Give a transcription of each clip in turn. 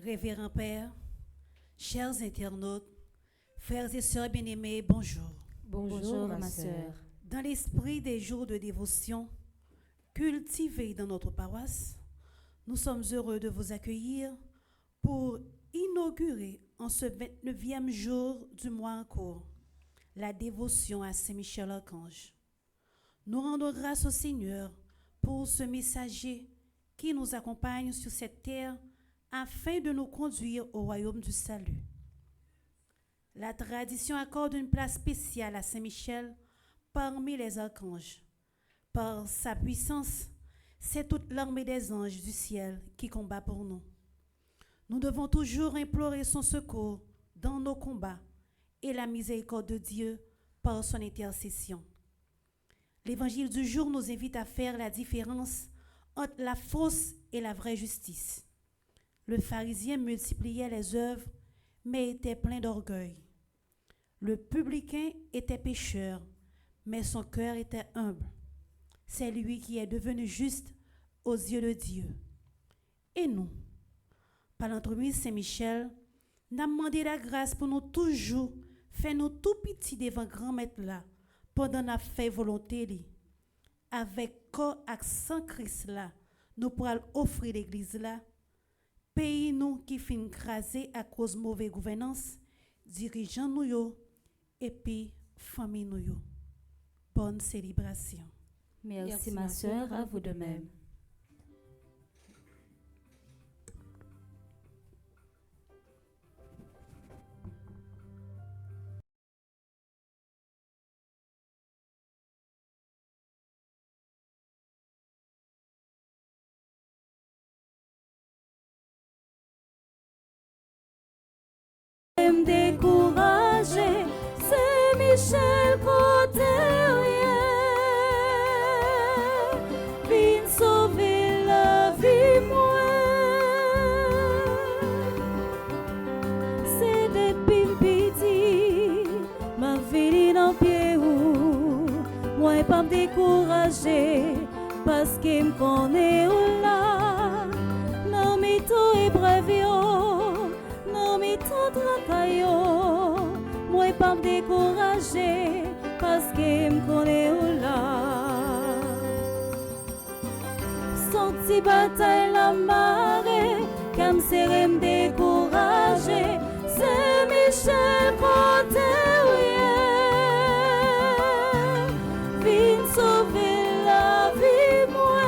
Révérend Père, chers internautes, frères et sœurs bien-aimés, bonjour. Bonjour ma sœur. Dans l'esprit des jours de dévotion cultivés dans notre paroisse, nous sommes heureux de vous accueillir pour inaugurer en ce 29e jour du mois en cours la dévotion à Saint-Michel-Archange. Nous rendons grâce au Seigneur pour ce messager qui nous accompagne sur cette terre afin de nous conduire au royaume du salut. La tradition accorde une place spéciale à Saint-Michel parmi les archanges. Par sa puissance, c'est toute l'armée des anges du ciel qui combat pour nous. Nous devons toujours implorer son secours dans nos combats et la miséricorde de Dieu par son intercession. L'évangile du jour nous invite à faire la différence entre la fausse et la vraie justice. Le pharisien multipliait les œuvres, mais était plein d'orgueil. Le publicain était pécheur, mais son cœur était humble. C'est lui qui est devenu juste aux yeux de Dieu. Et nous, par l'entremise Saint-Michel, nous avons demandé la grâce pour nous toujours faire nous tout petits devant grand maître là, pendant la fait volonté li. Avec corps accent Christ là, nous pourrons offrir l'église là. Pays nous qui fin crasé à cause de mauvaise gouvernance, dirigeants nous yo, et puis famille nous yo. Bonne célébration. Merci ma sœur, à vous de même. Découragé, c'est Michel côté vient sauver la vie moi. C'est depuis petit, ma vie dans pied ou moi pas me décourager parce qu'il me connaît là. Non mais tout est bravio. Moi pas me décourager parce que me connais là. Senti bataille la marée, comme c'est me décourager. C'est Michel côté vient sauver la vie moi.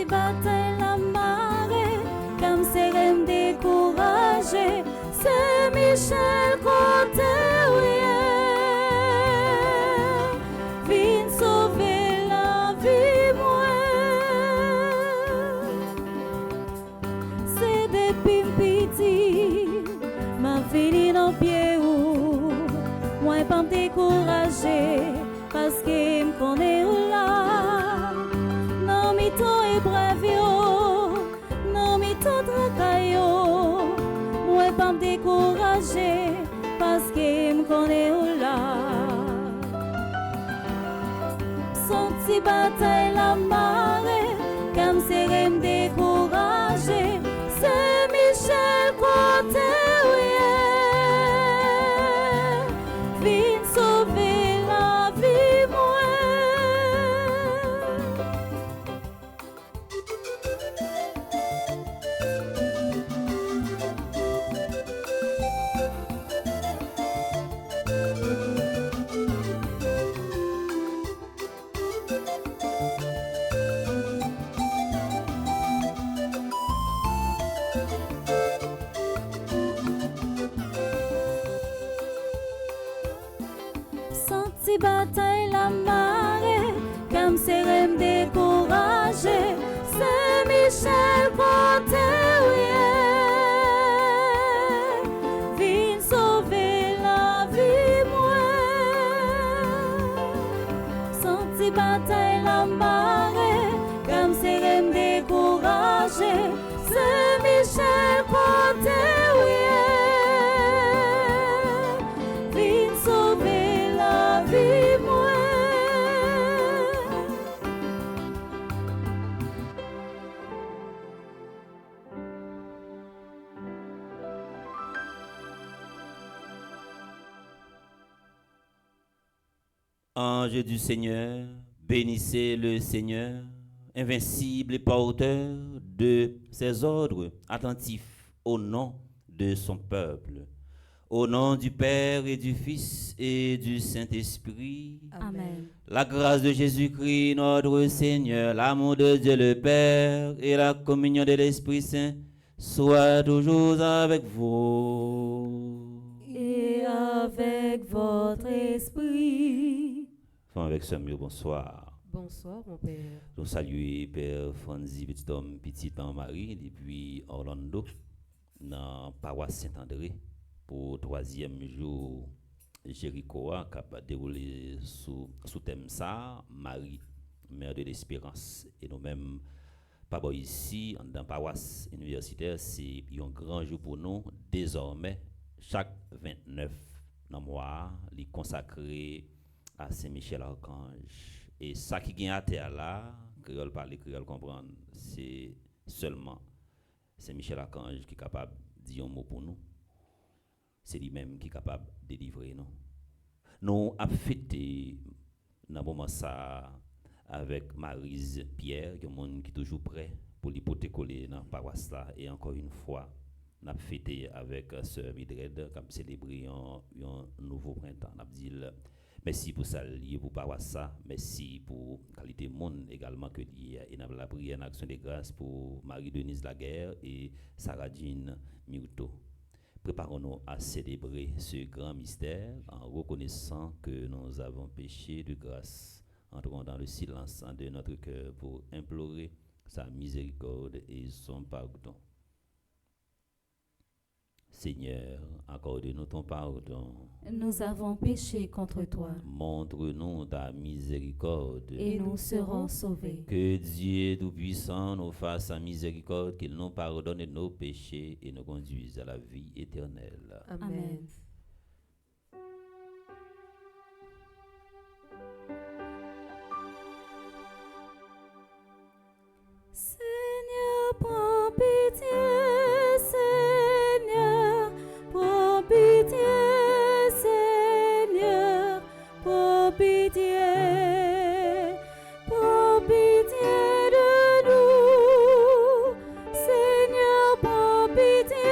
Bataille la marée, comme c'est me décourager, c'est Michel côté vient sauver la vie moi. C'est depuis petit, ma vie dans pied ou moi pas me décourager parce que me connaît là. Non mi to e bravio, non mi to trakayo, moi pas me décourager parce que me connaît là. Senti bataille la marée, comme c'est me décourager, c'est Michel côté vient sauver la vie moi. Senti bataille la marée, comme c'est me décourager, c'est Michel côté vient sauver la vie moi. Senti bataille la marée, comme c'est me décourager, c'est Ange du Seigneur, bénissez le Seigneur, invincible et porteur de ses ordres, attentif au nom de son peuple. Au nom du Père et du Fils et du Saint-Esprit. Amen. La grâce de Jésus-Christ, notre Seigneur, l'amour de Dieu le Père et la communion de l'Esprit Saint soient toujours avec vous. Et avec votre esprit. Enfin, avec ce mieux, bonsoir. Bonsoir, mon père. Nous saluons Père Franzi, petit homme, petite Marie, depuis Orlando, dans la paroisse Saint-André, pour le 3e jour Jéricho, qui a déroulé sous thème ça, Marie, mère de l'espérance. Et nous-mêmes, pas ici, dans la paroisse universitaire, c'est un grand jour pour nous. Désormais, chaque 29 dans le mois, il est consacré à Saint-Michel-Archange. Et ça qui vient à terre là, créole parler, créole comprendre, c'est seulement Saint-Michel-Archange qui est capable de dire un mot pour nous. C'est lui-même qui est capable de délivrer nous. Nous avons fêté dans ce moment ça avec Maryse Pierre, qui est un monde qui est toujours prêt pour l'hypothécoler dans la paroisse là. Et encore une fois, nous avons fêté avec Sœur Mildred, qui a célébré un nouveau printemps. Nous avons dit merci pour ça, pour paroisse ça. Merci pour la qualité monde également que lié. Et nous avons la prière en action de grâce pour Marie-Denise Laguerre et Sarah Jean Miuto. Préparons-nous à célébrer ce grand mystère en reconnaissant que nous avons péché de grâce. Entrons dans le silence de notre cœur pour implorer sa miséricorde et son pardon. Seigneur, accorde-nous ton pardon. Nous avons péché contre toi. Montre-nous ta miséricorde. Et nous serons sauvés. Que Dieu Tout-Puissant nous fasse sa miséricorde, qu'il nous pardonne nos péchés et nous conduise à la vie éternelle. Amen. Seigneur, prends pitié. Seigneur, prends pitié. Seigneur, prends pitié. Prends pitié de nous. Seigneur, prends pitié.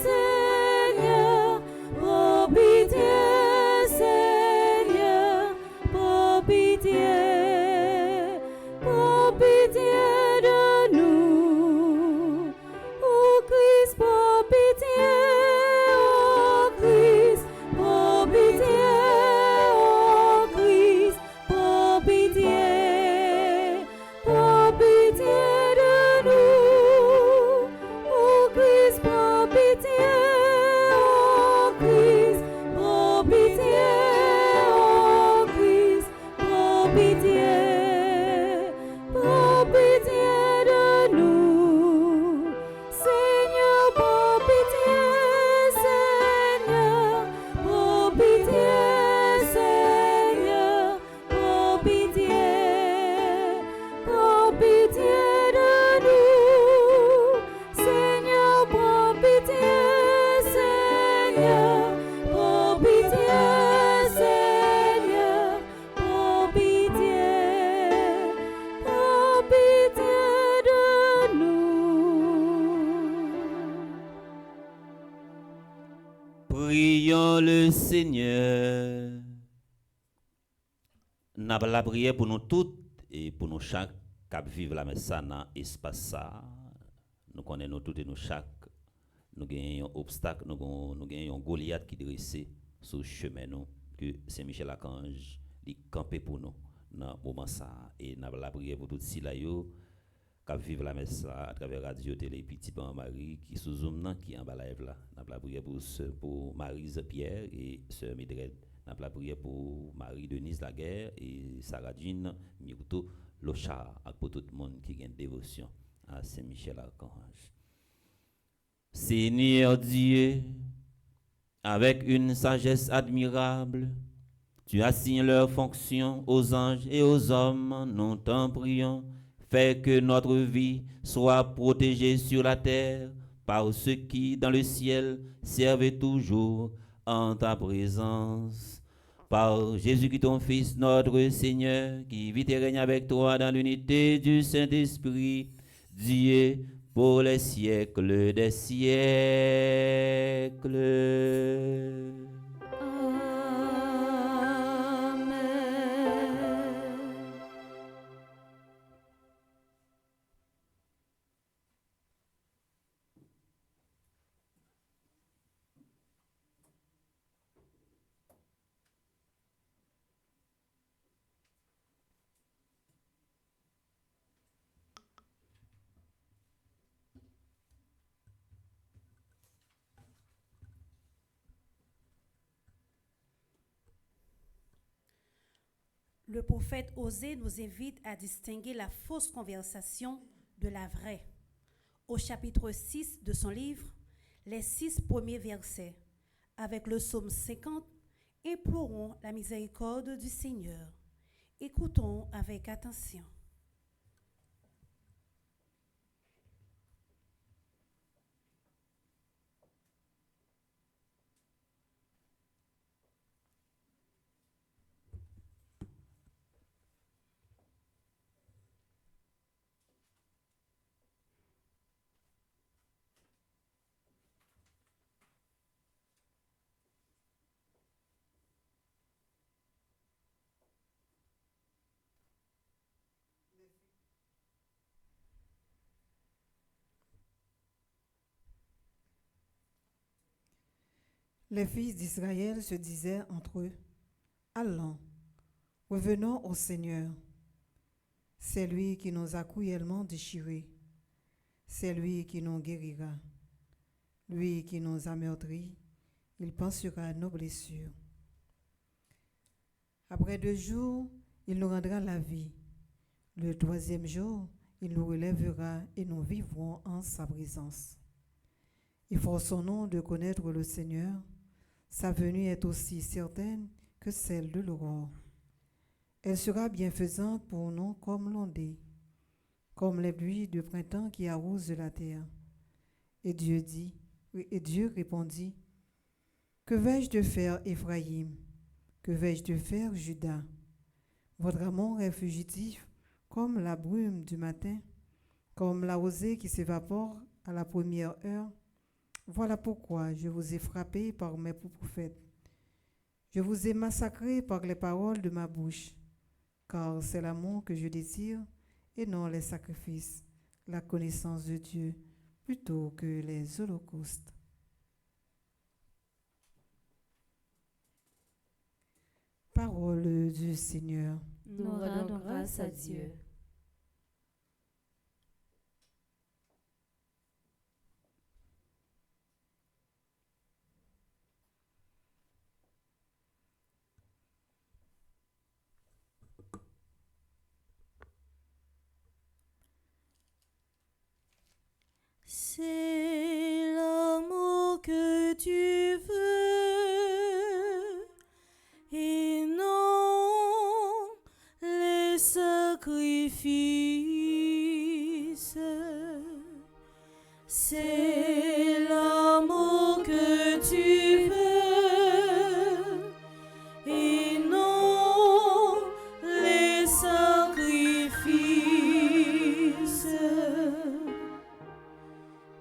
Seigneur, prends pitié. Seigneur, prends pitié. Prends pitié de nous. Oh Christ, prends pitié. Oh Christ, prends pitié. Oh Christ, prends pitié. Prends pitié de nous. Oh Christ, prends pitié. Oh Christ, prends pitié. Oh Christ, prends pitié. Prends pitié de nous. Seigneur, prends pitié. Seigneur, prends pitié. Seigneur, prends pitié. Prends pitié de nous. Seigneur, prends pitié. Seigneur, prends pitié. Seigneur, prends pitié. Prends pitié de nous. Prions le Seigneur. Nous avons la prière pour nous toutes et pour nous chaque qui vivent la messe dans l'espace ça. Nous connaissons toutes et nous chaque. Nous avons un obstacle, nous avons un Goliath qui est dressé sur le chemin nous, que Saint-Michel-Archange est campé pour nous dans ce moment ça. Et nous avons la prière pour toutes ceux qui vivent la messe à travers radio, télé, petit Marie qui sous Zoom qui est en bas live là. Nous avons la prière pour Maryse Pierre et Sœur Mildred. Nous avons la prière pour Marie-Denise Laguerre et Sarah Jean Miuto Locha, et pour tout le monde qui a une dévotion à Saint-Michel-Archange. Seigneur Dieu, avec une sagesse admirable, tu assignes leurs fonctions aux anges et aux hommes. Nous t'en prions, fais que notre vie soit protégée sur la terre par ceux qui, dans le ciel, servent toujours en ta présence. Par Jésus-Christ, ton Fils, notre Seigneur, qui vit et règne avec toi dans l'unité du Saint-Esprit, Dieu, pour les siècles des siècles. Le prophète Osée nous invite à distinguer la fausse conversation de la vraie. Au chapitre 6 de son livre, les 6 premiers versets, avec le psaume 50, implorons la miséricorde du Seigneur. Écoutons avec attention. Les fils d'Israël se disaient entre eux, « Allons, revenons au Seigneur. C'est lui qui nous a cruellement déchirés. C'est lui qui nous guérira. Lui qui nous a meurtris, il pansera à nos blessures. Après 2 jours, il nous rendra la vie. Le 3e jour, il nous relèvera et nous vivrons en sa présence. Efforçons-nous de connaître le Seigneur. Sa venue est aussi certaine que celle de l'aurore. Elle sera bienfaisante pour nous comme l'ondée, comme les pluies de printemps qui arrosent la terre. Et Dieu répondit, « Que vais-je de faire, Éphraïm? Que vais-je de faire, Juda? Votre amour est fugitif comme la brume du matin, comme la rosée qui s'évapore à la première heure. Voilà pourquoi je vous ai frappé par mes prophètes. Je vous ai massacré par les paroles de ma bouche, car c'est l'amour que je désire et non les sacrifices, la connaissance de Dieu plutôt que les holocaustes. » Parole du Seigneur. Nous rendons grâce à Dieu. C'est l'amour que tu veux et non les sacrifices. C'est l'amour que tu veux et non les sacrifices.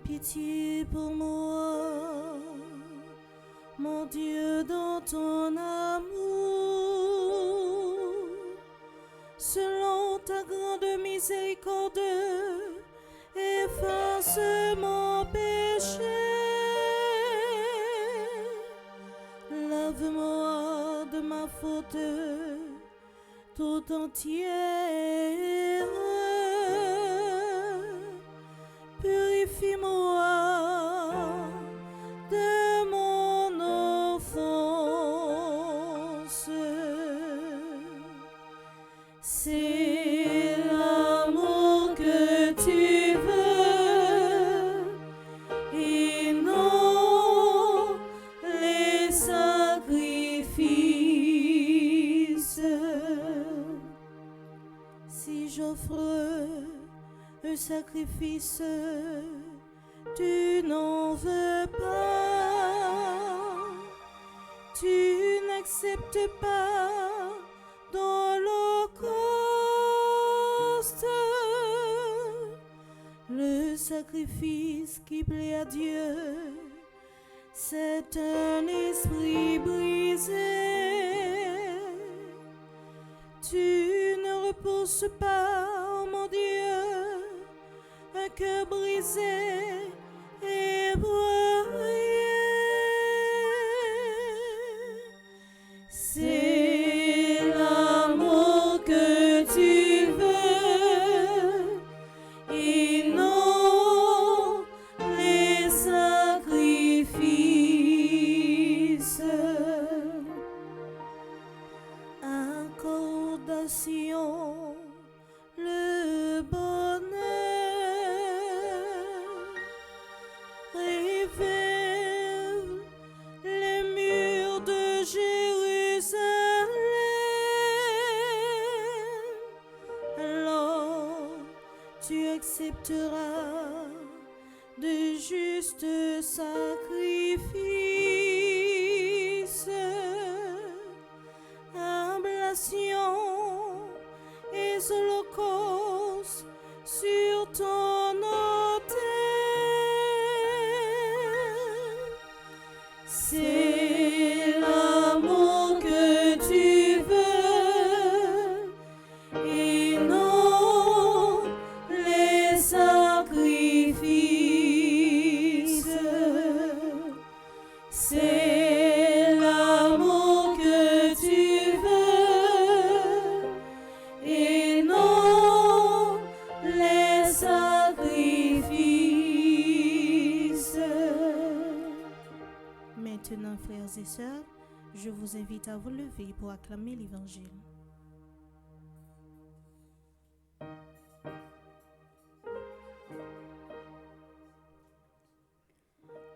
Pitié pour moi, mon Dieu, dans ton amour, selon ta grande miséricorde, efface mon péché. Lave-moi de ma faute tout entière. Purifie-moi de mon offense. C'est l'amour que tu veux et non les sacrifices. Si j'offre un sacrifice, tu n'en veux pas. Tu n'acceptes pas dans l'Holocauste le sacrifice qui plaît à Dieu. C'est un esprit brisé. Tu ne reposes pas, oh mon Dieu, un cœur brisé et broyé. C'est l'amour que tu veux et non les sacrifices. Accordation, le bonheur révèle les murs de Jérusalem. Alors tu accepteras de justes sacrifices, oblations et holocaustes sur ton autel. C'est l'amour que tu veux et non les sacrifices. C'est l'amour que tu veux et non les sacrifices. Maintenant, frères et sœurs, je vous invite à vous lever pour acclamer l'Évangile.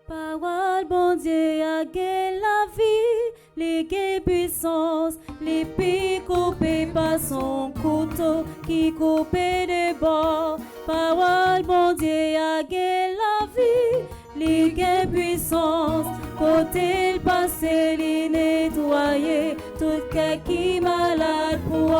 Parole, bon Dieu, a gain la vie, les gain puissance, l'épée coupée par son couteau qui coupait des bords. Parole, bon Dieu, a gain la vie, les gain puissance, côté le passé, les nettoyer, tout cas qui malade pour.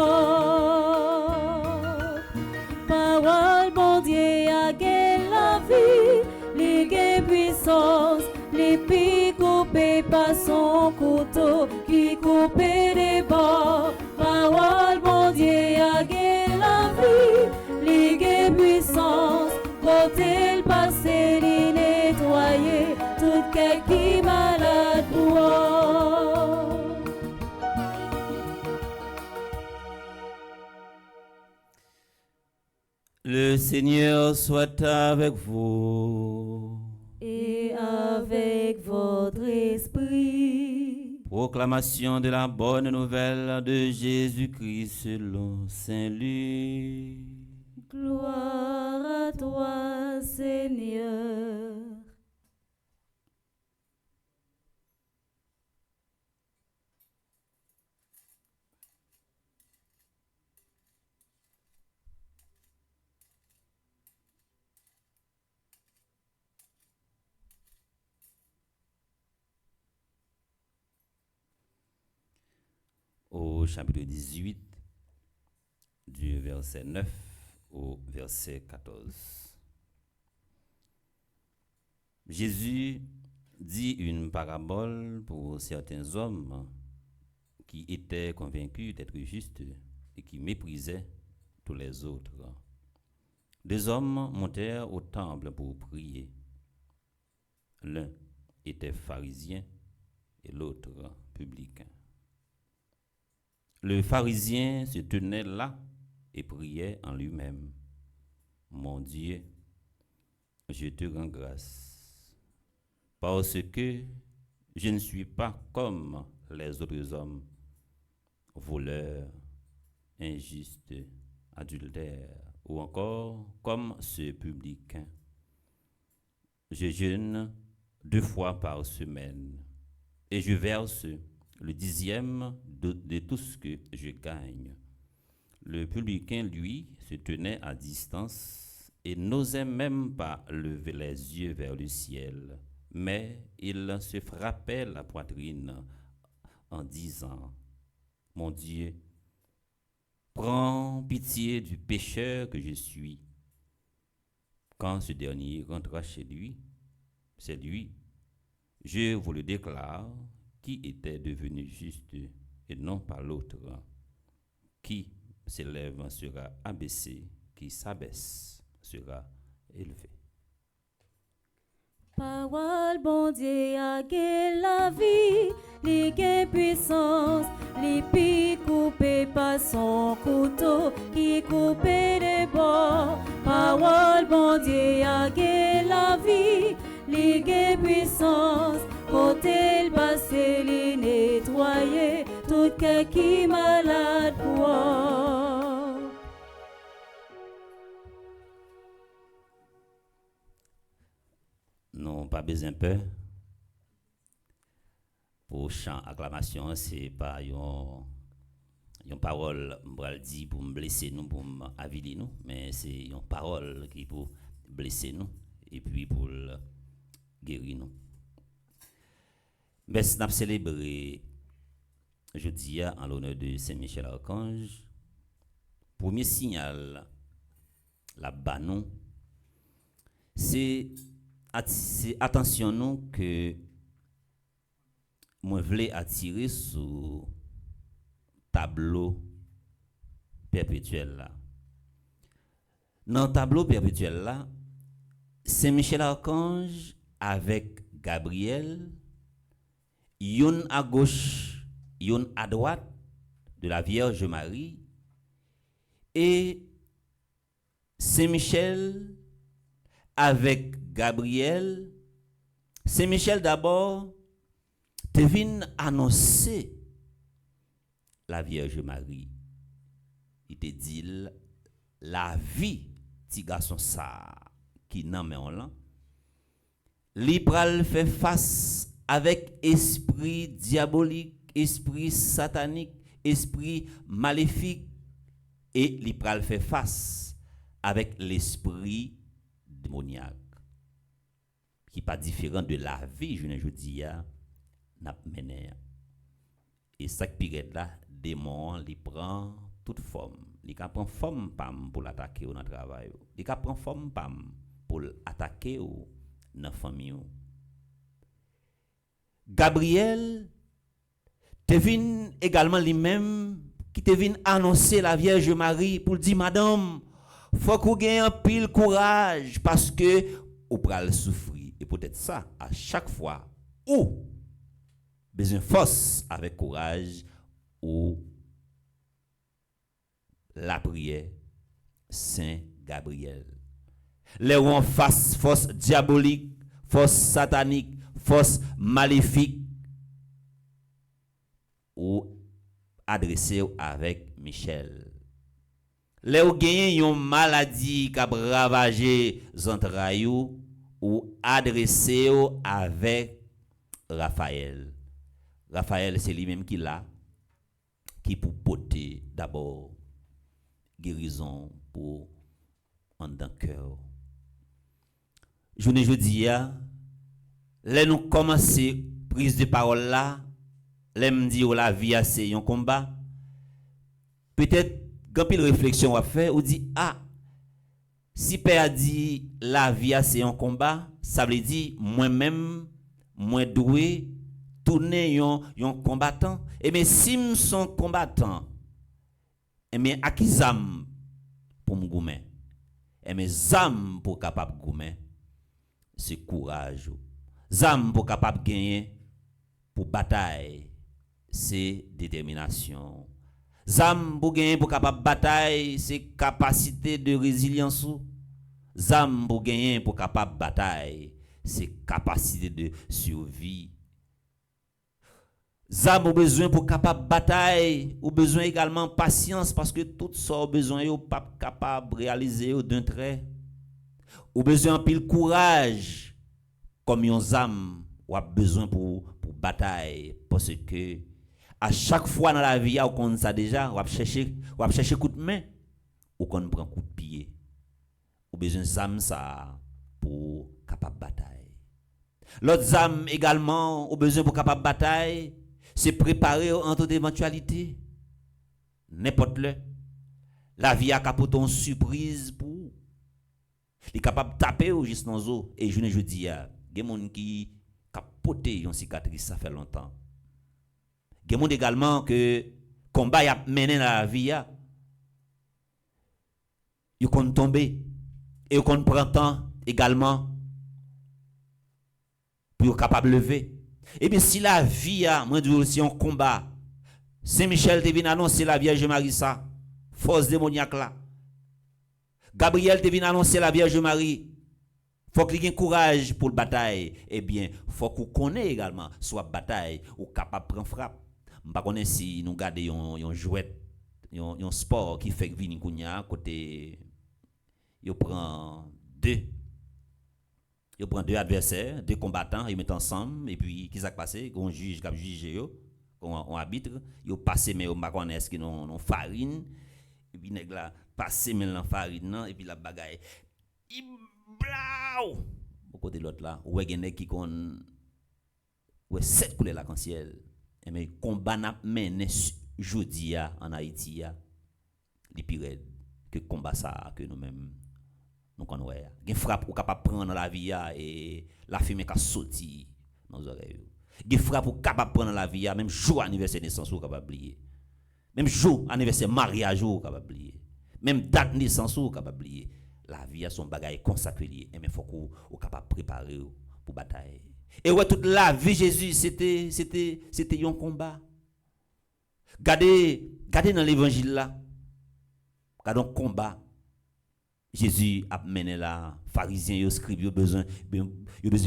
Parole, bon Dieu, a gain la vie, les gain puissance, l'épée coupée par son couteau qui coupait des bords. Parole, bon Dieu, a gain la vie, les gain puissance, côté le passé, les nettoyer, tout cas qui malade pour. Le Seigneur soit avec vous. Et avec votre esprit. Proclamation de la bonne nouvelle de Jésus-Christ selon Saint Luc. Gloire à toi, Seigneur. Au chapitre 18, du verset 9 au verset 14. Jésus dit une parabole pour certains hommes qui étaient convaincus d'être justes et qui méprisaient tous les autres. Deux hommes montèrent au temple pour prier. L'un était pharisien et l'autre publicain. Le pharisien se tenait là et priait en lui-même. Mon Dieu, je te rends grâce, parce que je ne suis pas comme les autres hommes, voleurs, injustes, adultères, ou encore comme ce publicain. Je jeûne 2 fois par semaine et je verse le 10e de tout ce que je gagne. Le publicain, lui, se tenait à distance et n'osait même pas lever les yeux vers le ciel, mais il se frappait la poitrine en disant, mon Dieu, prends pitié du pécheur que je suis. Quand ce dernier rentra chez lui, c'est lui, je vous le déclare, qui était devenu juste et non pas l'autre. Qui s'élève sera abaissé, qui s'abaisse sera élevé. Parole bon Dieu a gagné la vie, li gagne puissance, li pi coupé par son couteau qui coupe des bords. Parole bon Dieu a gagné la vie, li gagne puissance, côté le passé li nettoyer tout cœur qui malade pour. Non, pas besoin peur. Pour chant acclamation, c'est pas une parole m'bral dit pour me blesser nous, pour m'aviler nous, mais c'est une parole qui pour blesser nous et puis pour guérir nous. Mais nous avons célébré jeudi en l'honneur de Saint-Michel Archange. Premier signal, la banon, c'est attention nous que moi voulais attirer sur tableau perpétuel là. Dans le tableau perpétuel là, Saint-Michel Archange avec Gabriel, yon à gauche, yon à droite de la Vierge Marie, et Saint-Michel avec Gabriel. Saint-Michel d'abord te vient annoncer la Vierge Marie. Il te dit la vie ti garçon ça qui nan men on lan. Li pral fait face avec esprit diabolique, esprit satanique, esprit maléfique, et li pral fait face avec l'esprit démoniaque qui pas différent de la vie je ne dis n'a mené. Et ça qui là démon li prend toute forme, li ka prend forme pam pour l'attaquer dans travail, li ka prend forme pam pour attaquer ou dans famille. Gabriel te vient également lui-même qui te vient annoncer la Vierge Marie pour dire madame, faut qu'on gagne un pile courage parce que ou pral souffrir, et peut-être ça à chaque fois ou besoin force avec courage ou la prière Saint Gabriel. Les où on face force diabolique, force satanique, force maléfique ou adressé avec Michel. Les où gagne une maladie qui a ravagé entrailles ou adressé avec Raphaël. Raphaël c'est lui-même qui l'a qui pour porter d'abord guérison pour en dans cœur. Je dis là nous commencer prise de parole là, l'aime dit la vie c'est un combat. Peut-être quand pile réflexion à faire ou dit ah si père a dit la vie c'est un combat, ça veut dire moi-même moi doué tourner un combattant. Et mais si nous sommes combattants, et mais à qui zam pour me goumer, et mais zam pour capable goumer, c'est courage. Zam pour capable gagner pour bataille, c'est détermination. Zam pour gagner pour capable bataille, c'est capacité de résilience. Zam pour gagner pour capable bataille, c'est capacité de survie. Zam ou besoin pour capable bataille, ou besoin également patience parce que tout ça besoin ou pas capable réaliser d'un trait. Ou besoin pile courage comme un zam ou a besoin pour bataille parce que à chaque fois dans la vie on connaît ça déjà, on chercher coup de main ou qu'on prend coup de pied. Ou besoin zam ça pour capable bataille. L'autre zam également ou besoin pour capable bataille c'est préparer en toute éventualité. N'importe le. La vie a capoté une surprise pour vous. Il est capable de taper ou juste dans l'eau. Et je dis, il y a des gens qui capoté une cicatrice, ça fait longtemps. Il y a des gens également que combat a mené dans la vie. Ils comptent tomber. Et ils comptent prendre temps également pour être capable de lever. Et bien si la vie a, moi je dis aussi un combat, Saint-Michel devine annoncer la Vierge Marie ça, force démoniaque là. Gabriel devine annoncer la Vierge Marie. Faut qu'il ait courage pour la bataille. Eh bien, faut qu'on connaisse également soit bataille ou capable de prendre frappe. Je ne sais pas si nous gardons un jouet, un sport qui fait que vini kounya côté il prend deux adversaires, deux combattants, ils mettent ensemble et puis qui s'est passé, un juge qui a jugé on arbitre, ils passé mais on pas connaître qui non farine et puis nèg là passer mais dans farine et puis la bagaille il blau au côté l'autre là ouais gen nèg qui kon ouais sept couleurs là dans ciel et mais combat n'a mené jodi en Haïti les pire que combat ça que nous mêmes nous connaissons. Gen frappe ou capable prendre dans la vie et la fumée qui sorti dans nos oreilles. Gen frappe ou capable prendre dans la vie même jour anniversaire naissance ou capable oublier. Même jour anniversaire mariage ou capable oublier. Même date naissance ou capable oublier. La vie a son bagage consacré et mais faut qu'on capable préparer pour bataille. Et ouais toute la vie Jésus c'était un combat. Regardez dans l'évangile là. Regardez un combat. Jésus a mené là, pharisiens et scribes, ils ont besoin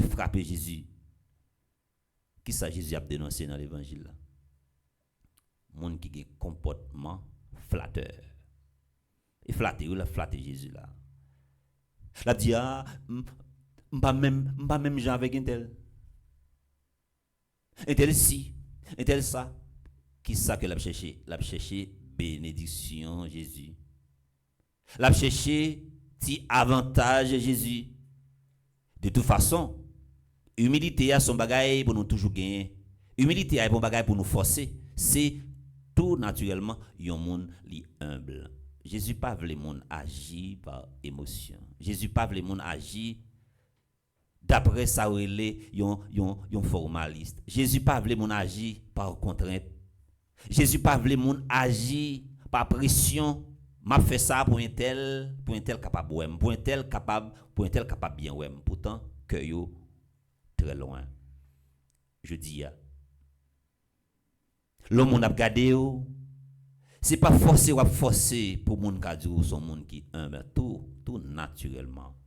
frapper Jésus. Qui ça Jésus a dénoncé dans l'évangile là? Monde qui a un comportement flatteur. Et flatter Jésus là. La dit pas même gens avec un tel. Un tel si, un tel ça. Qui ça que l'a cherché? L'a cherché bénédiction Jésus. L'a cherché ti avantage Jésus. De toute façon, humilité a son bagaille pour nous toujours gagner. Humilité a un bagaille pour nous forcer. C'est tout naturellement yon monde li humble. Jésus pas veut les monde agir par émotion. Jésus pas veut les monde agir d'après ça relé yon formaliste. Jésus pas veut les monde agir par contrainte. Jésus pas veut les monde agir par pression. M'a fait ça pour un tel capable ouem, pour un tel capable bien ouem. Pourtant que yo très loin. Je dis l'homme on a regardé yo, c'est pas forcé pour moun ka di ou son moun qui humble tout naturellement.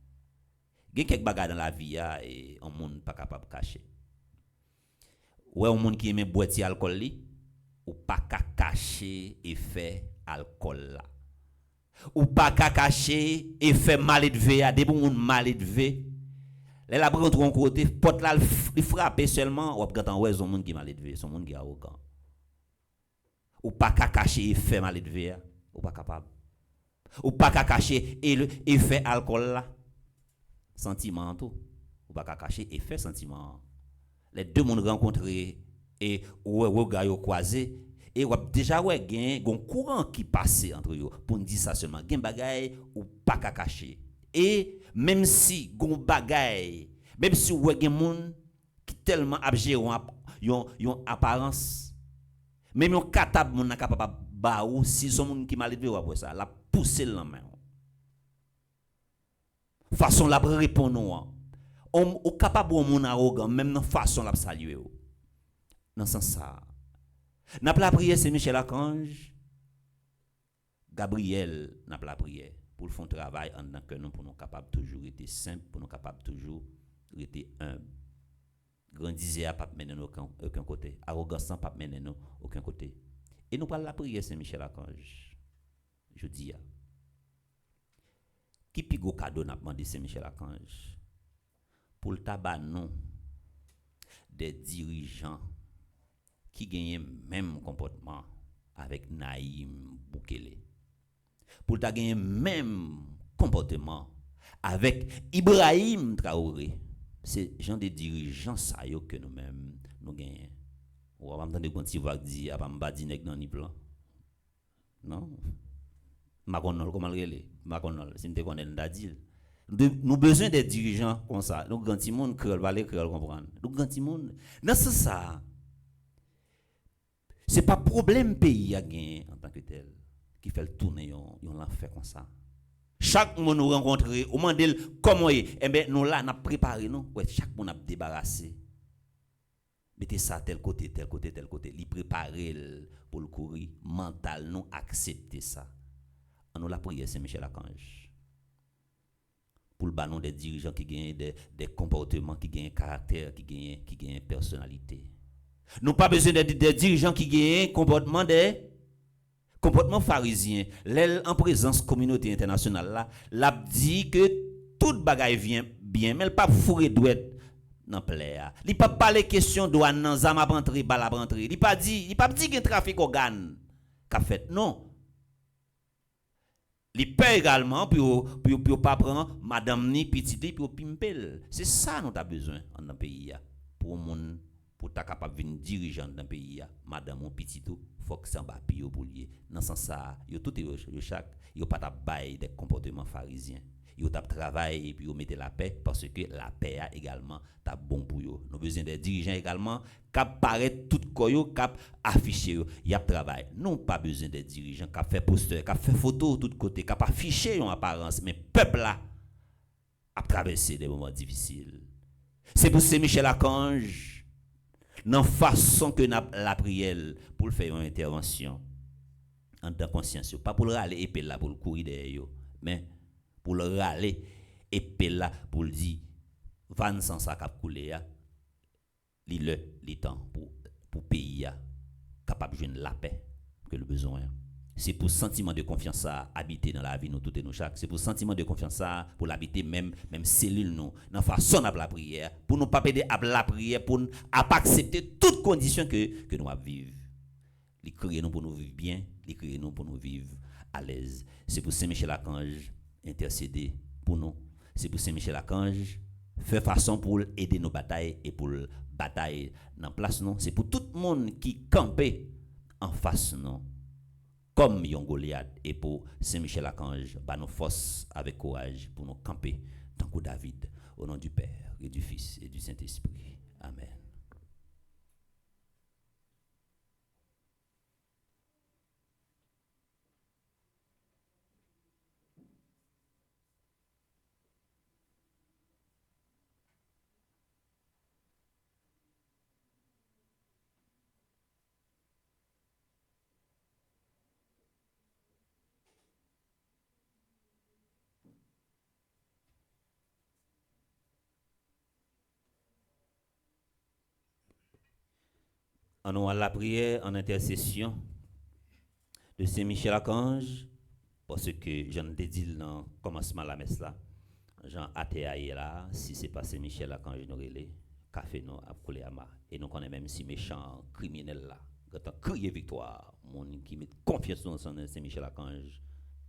Gen quelques bagages dans la vie et on moun pas capable cacher. Ouais on moun qui aime boire ti alcool li ou pas cacher effet alcool là. Ou pas cacher et faire mal élevé à des bons mal élevé les la prendre un côté porte là il frapper seulement ou pas ouais son monde qui mal élevé son monde qui arrogant ou pas cacher et faire mal élevé ou pas capable ou pas cacher et effet alcool là sentiment tout ou pas cacher effet sentiment les deux monde rencontrés et ou gars yo croisé et ou déjà ouais gen gon courant qui passe entre eux pour dire ça seulement gen bagay ou pas ka cacher et même si gon bagay même si ouais gen moun qui tellement abjérant yon apparence même yon capable moun capable ba ou si son moun qui mal élevé après ça la pousser la main façon la répondre on capable moun arrogant même dans façon la saluer dans sens ça. N'a pas la prière, c'est Michel Archange. Gabriel n'a pas la prière pour le fond travail en tant que nous pour nous capables toujours être simple, pour nous capables toujours être humble. Grandiser à pas mener nous aucun côté, arrogance pas mener nous aucun côté. Et nous parlons la prière, c'est Michel Archange. Je dis qui plus gros cadeau n'a demandé c'est Michel Archange pour le tabac non des dirigeants qui gagne même comportement avec Naïm Boukele. Pour ta gagner même comportement avec Ibrahim Traoré. C'est genre de dirigeants ça yo que nous-mêmes nous gagnons. Ou va m'entendre quand tu vas dire pas m'ba di nèg nan ni plan. Non. Makonol comment le relé? Makonol, si m'te connaît nda dit. Nous besoin des dirigeants comme ça. Nous grand ti monde créole va les créole comprendre. Nous grand ti monde. Dans ce ça c'est pas problème pays a gagné en tant que tel qui fait le tourner on l'a fait comme ça. Chaque monde nous rencontrer, on demande comment est, eh ben nous là n'a préparé nous, ouais, chaque monde a débarrassé. Mettez ça tel côté, tel côté, tel côté, li préparer pour le courir mental nous accepter ça. On nous la prière Saint-Michel Archange. Pour le ballon des dirigeants qui gagnent des comportements qui gagnent caractère, qui gagnent personnalité. Nous pas besoin des dirigeants qui gagnent comportement pharisien. L'aile en présence communauté internationale là, l'a dit que toute bagaille vient bien, mais elle pas fourrer douette dans plaire. Il pas parler question douane nan zam ap rentrer, bal ap rentrer. Il pas dit qu'il trafic organe qu'a fait non. Il paie également pour pas prendre madame ni petite li pour pimpel. C'est ça nous t'a besoin dans pays pour monde pour ta capable venir dirigeant dans pays madame ou petit tout faut que ça va pire pour lier dans sens ça yo tout yo chaque yo pas ta bail des comportements pharisiens yo t'a travail et puis yo mettre la paix parce que la paix a également ta bon pour yo nous besoin des dirigeants également cap paraître tout koyo cap afficher yo y a travail non pas besoin des dirigeants cap faire poster cap faire photo tout côté cap afficher en apparence mais peuple là a traversé des moments difficiles c'est pour Saint-Michel Archange dans façon que la prière pour faire une intervention en tant conscience pas pour le râler épée là pour le courir derrière mais pour le râler épée là pour le dire van sans ça cap couler le temps pour pays capable de joindre la paix que le besoin c'est pour sentiment de confiance à habiter dans la vie nous tout et nous chaque c'est pour sentiment de confiance pour l'habiter même cellule nous dans façon à la prière pour nous pas perdre à la prière pour pas accepter toutes conditions que nous avons vivre les créer nous pour nous vivre bien les créer nous pour nous vivre à l'aise c'est pour Saint-Michel Archange intercéder pour nous c'est pour Saint-Michel Archange faire façon pour aider nos batailles et pour bataille dans place nous c'est pour tout le monde qui campait en face nous comme yon Goliath et pour Saint-Michel Archange, bah nos forces avec courage pour nous camper tant que David au nom du Père et du Fils et du Saint-Esprit. Amen. En à la prière en intercession de Saint-Michel Archange, parce que j'en ai dit dans le commencement de la messe là, Jean Atéaïe là, si ce n'est pas Saint-Michel Archange, nous relais, café nous a coulé à ma. Et nous connaissons même si méchants criminels là, quand on crie victoire, mon qui met confiance dans Saint-Michel Archange,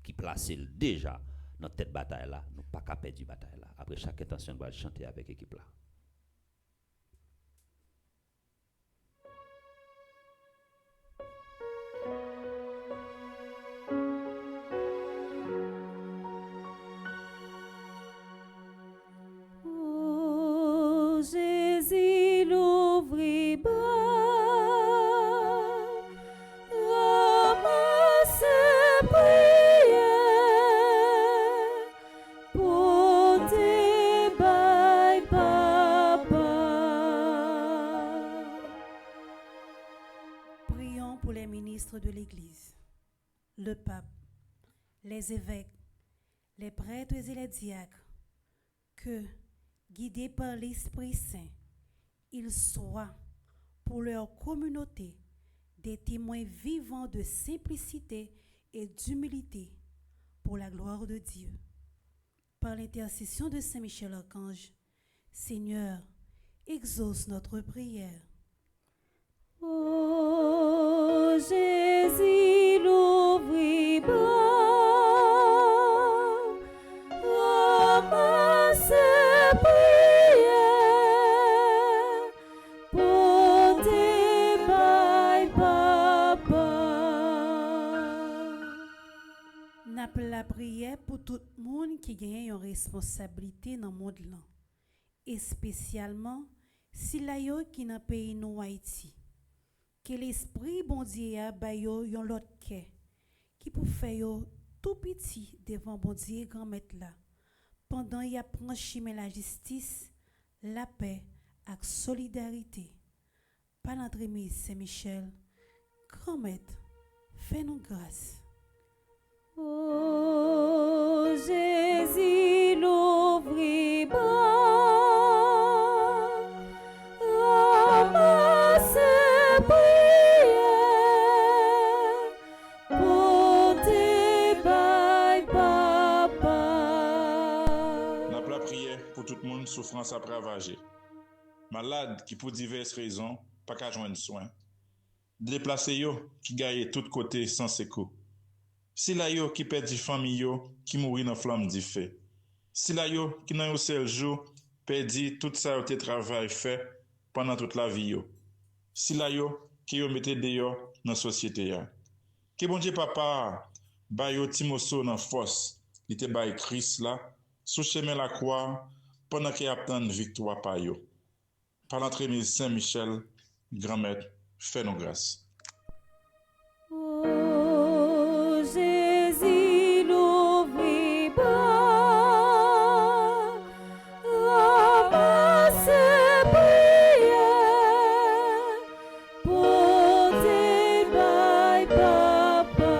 qui place déjà notre tête bataille là, nous pas qu'à perdre bataille là. Après chaque intention, nous allons chanter avec l'équipe là. De l'Église, le pape, les évêques, les prêtres et les diacres, que, guidés par l'Esprit Saint, ils soient pour leur communauté des témoins vivants de simplicité et d'humilité pour la gloire de Dieu. Par l'intercession de Saint-Michel Archange, Seigneur, exauce notre prière. Oh Jésus, l'ouvre bas, ramasse prière pour tes bas. la prière pour tout le monde qui gagne une responsabilité dans le monde là. Et spécialement si la yo qui dans pays nous Haïti. Que l'esprit bon Dieu a ba yo yon l'autre cœur qui pour faire yo tout petit devant bon Dieu grand maître là. Pendant y a prend chemin la justice, la paix et solidarité. Par notre remise Saint-Michel, grand maître, fais-nous grâce. Oh Jésus, l'ouvre bras, ramasse prière, portez by papa. N'a pas prière pour tout le monde souffrance après ravager. Malade qui pour diverses raisons pas qu'à joindre soin. Déplacé yo qui gagne tout côté sans secours. Si la yo qui perd famille yo qui mourit dans flamme di feu. Si la yo qui dans un seul jour perdu tout ça au travail fait pendant toute la vie yo. Si la yo qui yo mette dehors dans société ya. Que bon Dieu papa ba yo timoso dans force, il te bay Christ là sous chemin la croix pendant qu'il attend victoire par yo. Par l'entremise Saint-Michel, grand maître, fais-nous grâce. Oh Jésus, l'ouvre bras, ramasse prière, portez by papa.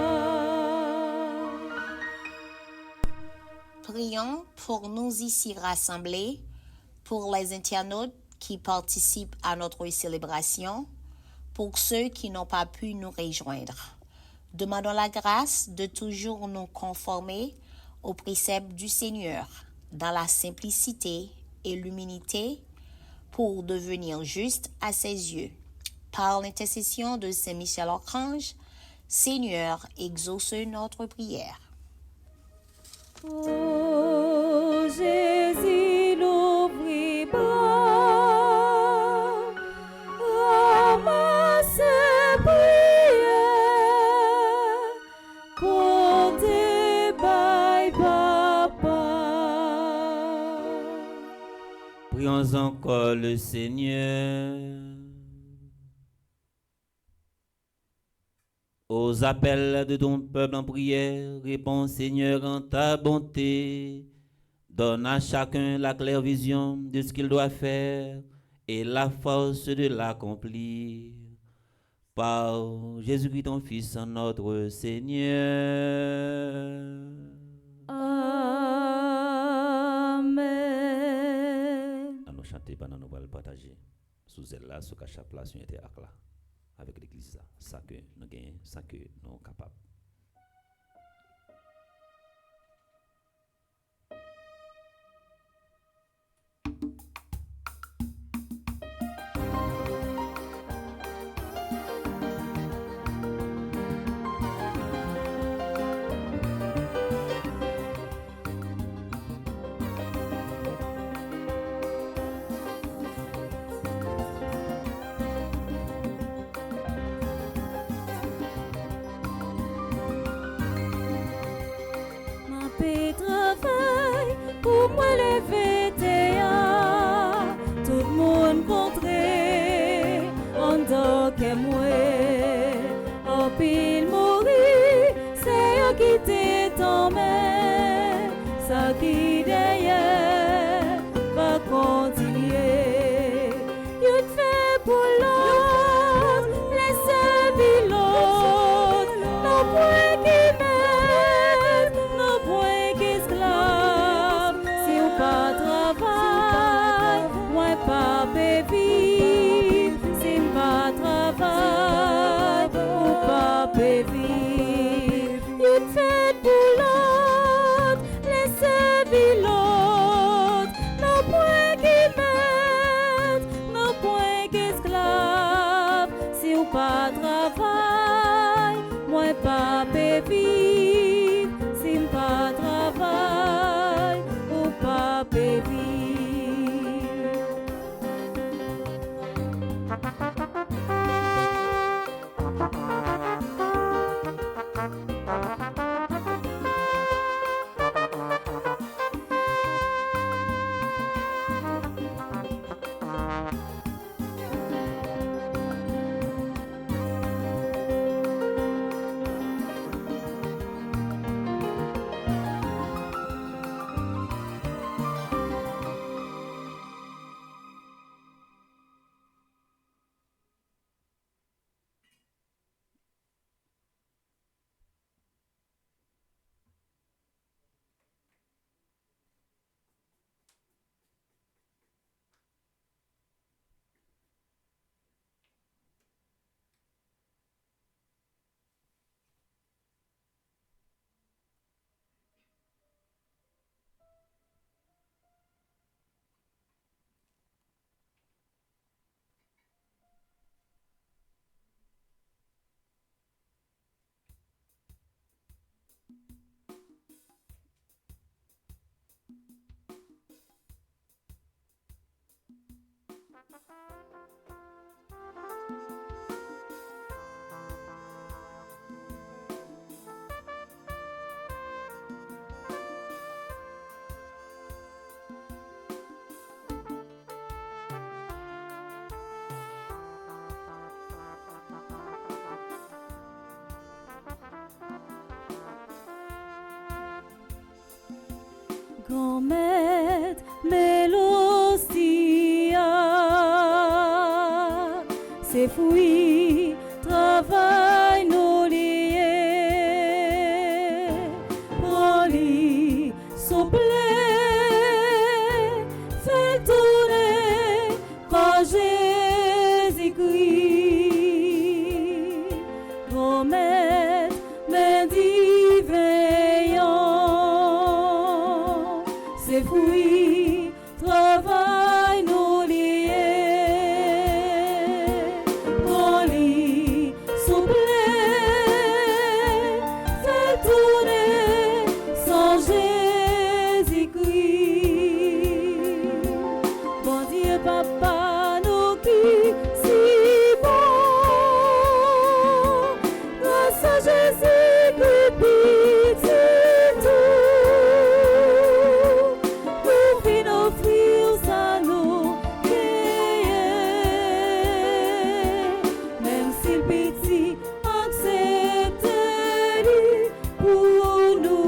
Prions pour nous ici rassemblés, pour les internautes qui participent à notre célébration, pour ceux qui n'ont pas pu nous rejoindre. Demandons la grâce de toujours nous conformer aux préceptes du Seigneur, dans la simplicité et l'humilité, pour devenir juste à ses yeux. Par l'intercession de Saint Michel Archange, Seigneur, exauce notre prière. Oh Jésus, l'ouvre bras, ramasse prière, portez by papa. Prions encore le Seigneur. Aux appels de ton peuple en prière, réponds Seigneur en ta bonté. Donne à chacun la claire vision de ce qu'il doit faire et la force de l'accomplir. Par Jésus-Christ ton Fils, notre Seigneur. Amen. À nous chanter, pendant nous allons partager. Sous elle là, sous chaque place, on était là, avec l'église là. Ça que nous gagnons, ça que nous sommes capables. Paix travail pour moi lever théa, tout le monde contré, en dehors que moi, en pile mourir, c'est eux qui t'est tombé, ça qui derrière va continuer, une fait pour l'autre, laissez vivre l'autre, non point qui pas travail, moi pas vivre, c'est pas travail, ou pas vivre. Une fête pour l'autre, laissez vivre l'autre, non point qui mène, non point qu'esclave, si ou pas travail, moi pas vivre, c'est pas travail. Baby. Grand maître Mélosia, ses fruits travaillent nos liés, prends-les, souple, fais tourner par Jésus-Christ. Grand maître, mendie veillant, ses fruits travaillent nos liés, prends-les, souple, fais tourner sans Jésus-Christ. Bon Dieu, Papa, nous qui si bon, grâce à Jésus-Christ, pitié tout, nous venons offrir ça nous guérir. Même si le petit accepte-le pour nous.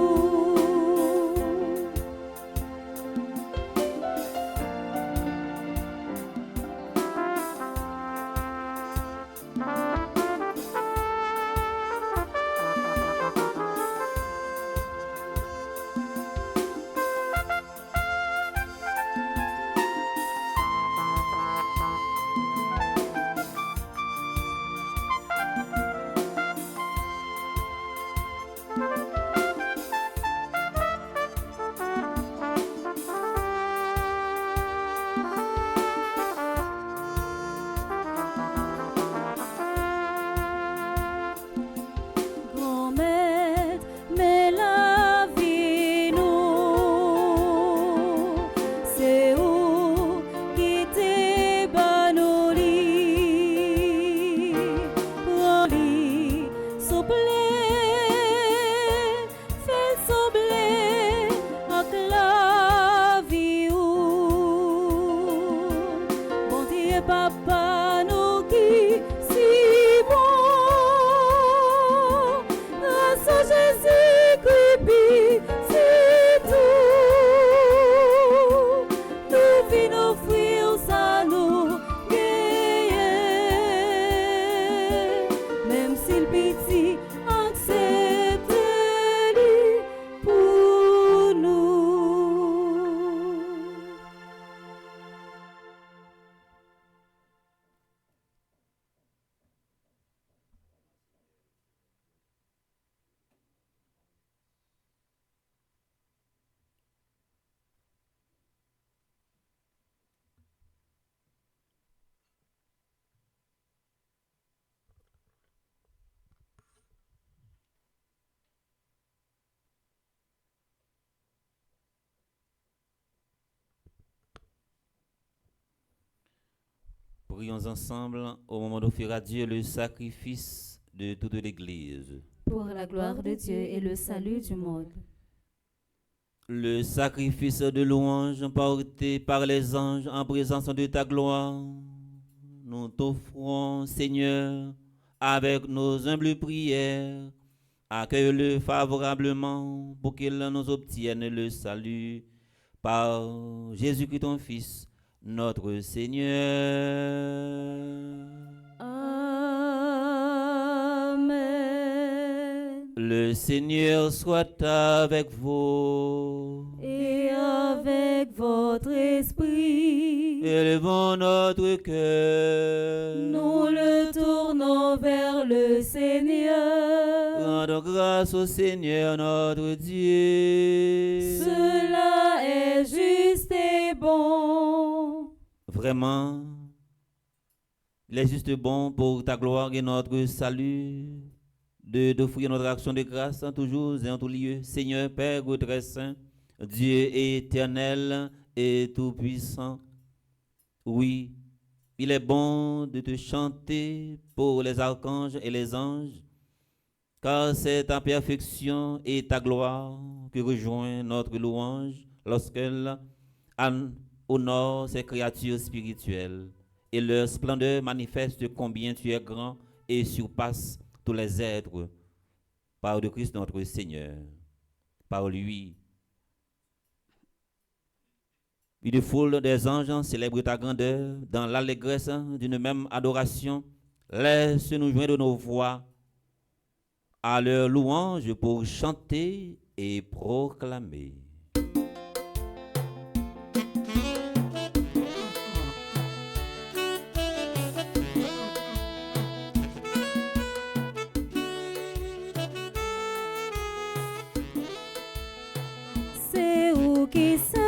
Grand maître, mais la vie nous, c'est où qui t'est banoli, prends-les, souple, fais souple, avec la vie ou. Bon Dieu, Papa, nous qui si bon, grâce à Jésus-Christ, pitié tout, nous venons offrir ça nous guérir. Même si le petit accepte-le pour nous. Prions ensemble au moment d'offrir à Dieu le sacrifice de toute l'Église. Pour la gloire de Dieu et le salut du monde. Le sacrifice de louange porté par les anges en présence de ta gloire, nous t'offrons, Seigneur, avec nos humbles prières. Accueille-le favorablement pour qu'il nous obtienne le salut par Jésus-Christ, ton Fils, notre Seigneur. Amen. Le Seigneur soit avec vous. Et avec votre esprit, Élevons notre cœur. nous le tournons vers le Seigneur. Rendons grâce au Seigneur notre Dieu. Cela est juste et bon. Vraiment, il est juste bon pour ta gloire et notre salut d'offrir notre action de grâce en toujours et en tout lieu. Seigneur, Père très saint, Dieu éternel et tout-puissant, oui, Il est bon de te chanter pour les archanges et les anges, car c'est ta perfection et ta gloire que rejoint notre louange lorsqu'elle honore ses créatures spirituelles, et leur splendeur manifeste combien tu es grand et surpasse tous les êtres. Par le Christ notre Seigneur, par lui. Une foule des anges célèbre ta grandeur dans l'allégresse d'une même adoration. Laisse-nous joindre nos voix à leur louange pour chanter et proclamer. C'est où qui sait,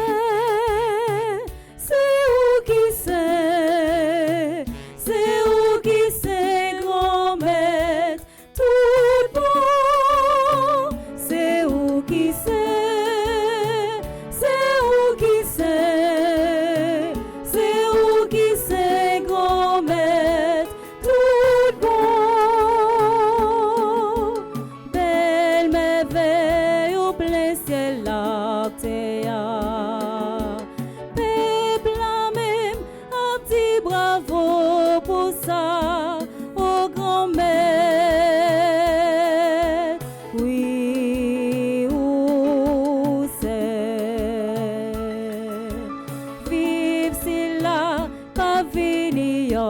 c'est où qui sait, c'est où qui sait, grand maître, tout bon. C'est où qui sait, c'est où qui sait, c'est où qui sait, grand maître, tout bon. Belle merveille au plein ciel là, peuple même un petit bravo pour ça, au grand maître. Oui, où c'est? Vive si là, pas venir.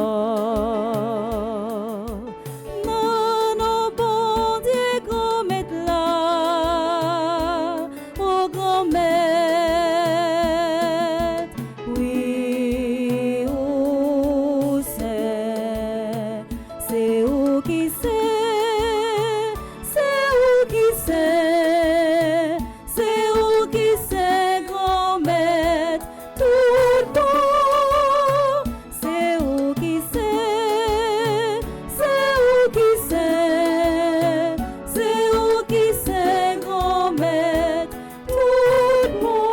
Non, non, bon Dieu, grand maître là, au grand maître. Oui, où c'est? C'est où qui sait? C'est où qui sait? C'est où qui sait, grand maître, tout bon. C'est où qui sait? C'est où qui sait? C'est où qui sait, grand maître, tout bon.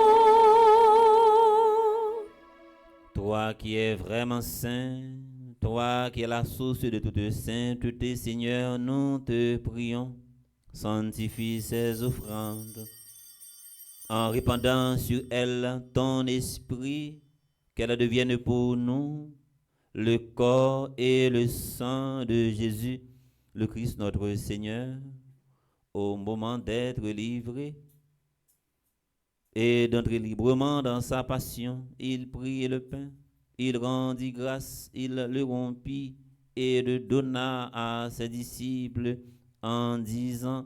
Toi qui es vraiment saint, toi qui es la source de toute sainteté, Seigneur, nous te prions, sanctifie ces offrandes, en répandant sur elles ton esprit, qu'elles deviennent pour nous le corps et le sang de Jésus, le Christ notre Seigneur, au moment d'être livré et d'entrer librement dans sa passion. Il prit le pain, il rendit grâce, il le rompit et le donna à ses disciples en disant: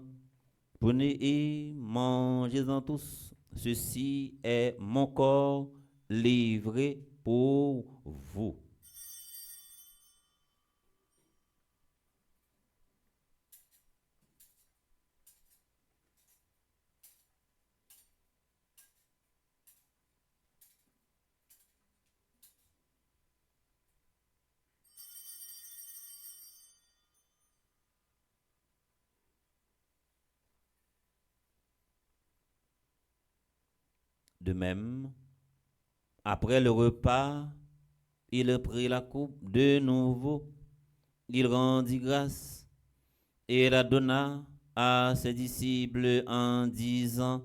prenez et mangez-en tous, ceci est mon corps livré pour vous. De même, après le repas, il prit la coupe de nouveau, il rendit grâce et la donna à ses disciples en disant: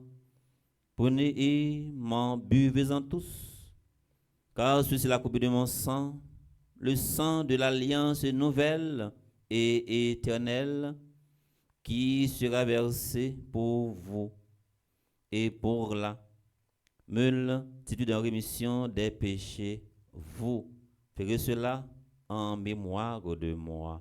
prenez et m'en buvez-en tous, car ceci est la coupe de mon sang, le sang de l'alliance nouvelle et éternelle, qui sera versé pour vous et pour la multitude en rémission des péchés. Vous ferez cela en mémoire de moi.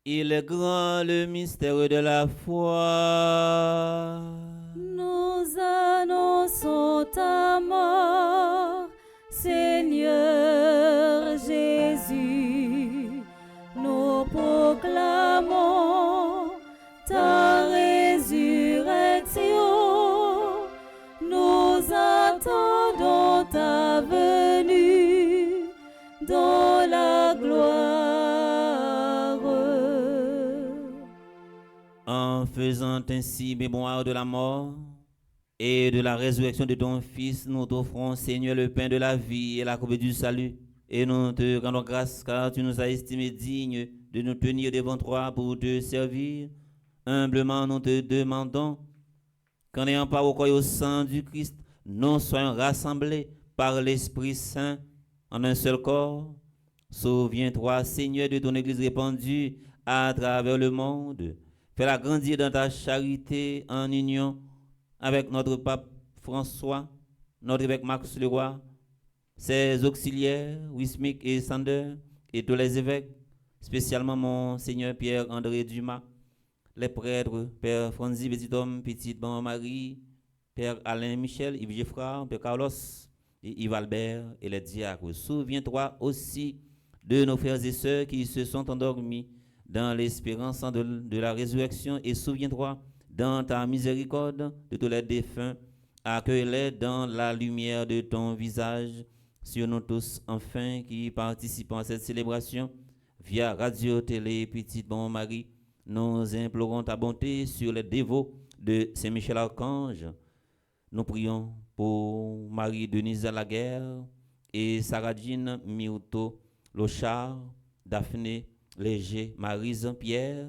Il est grand le mystère de la foi. Nous annonçons ta mort, Seigneur Jésus, nous proclamons ta résurrection. Nous attendons ta venue dans la gloire. En faisant ainsi mémoire de la mort et de la résurrection de ton Fils, nous t'offrons, Seigneur, le pain de la vie et la coupe du salut. Et nous te rendons grâce car tu nous as estimés dignes de nous tenir devant toi pour te servir. Humblement, nous te demandons qu'en ayant part au corps et au sang du Christ, nous soyons rassemblés par l'Esprit Saint en un seul corps. Souviens-toi, Seigneur, de ton Église répandue à travers le monde. Fais-la grandir dans ta charité en union avec notre pape François, notre évêque Max Leroy, ses auxiliaires, Wismic et Sander, et tous les évêques, spécialement Monseigneur Pierre-André Dumas, les prêtres, Père Franzi Bétitom, Petite Marie, Père Alain Michel, Yves Geoffroy, Père Carlos, et Yves Albert, et les diacres. Souviens-toi aussi de nos frères et sœurs qui se sont endormis dans l'espérance de la résurrection, et souviens-toi dans ta miséricorde de tous les défunts, accueille-les dans la lumière de ton visage, sur nous tous, enfin, qui participons à cette célébration, via Radio Télé Petite Bon Marie, nous implorons ta bonté sur les dévots de Saint-Michel Archange. Nous prions pour Marie-Denise Laguerre et Sarah-Jean Miuto Lochard, Daphné Léger, Marie-Jean-Pierre,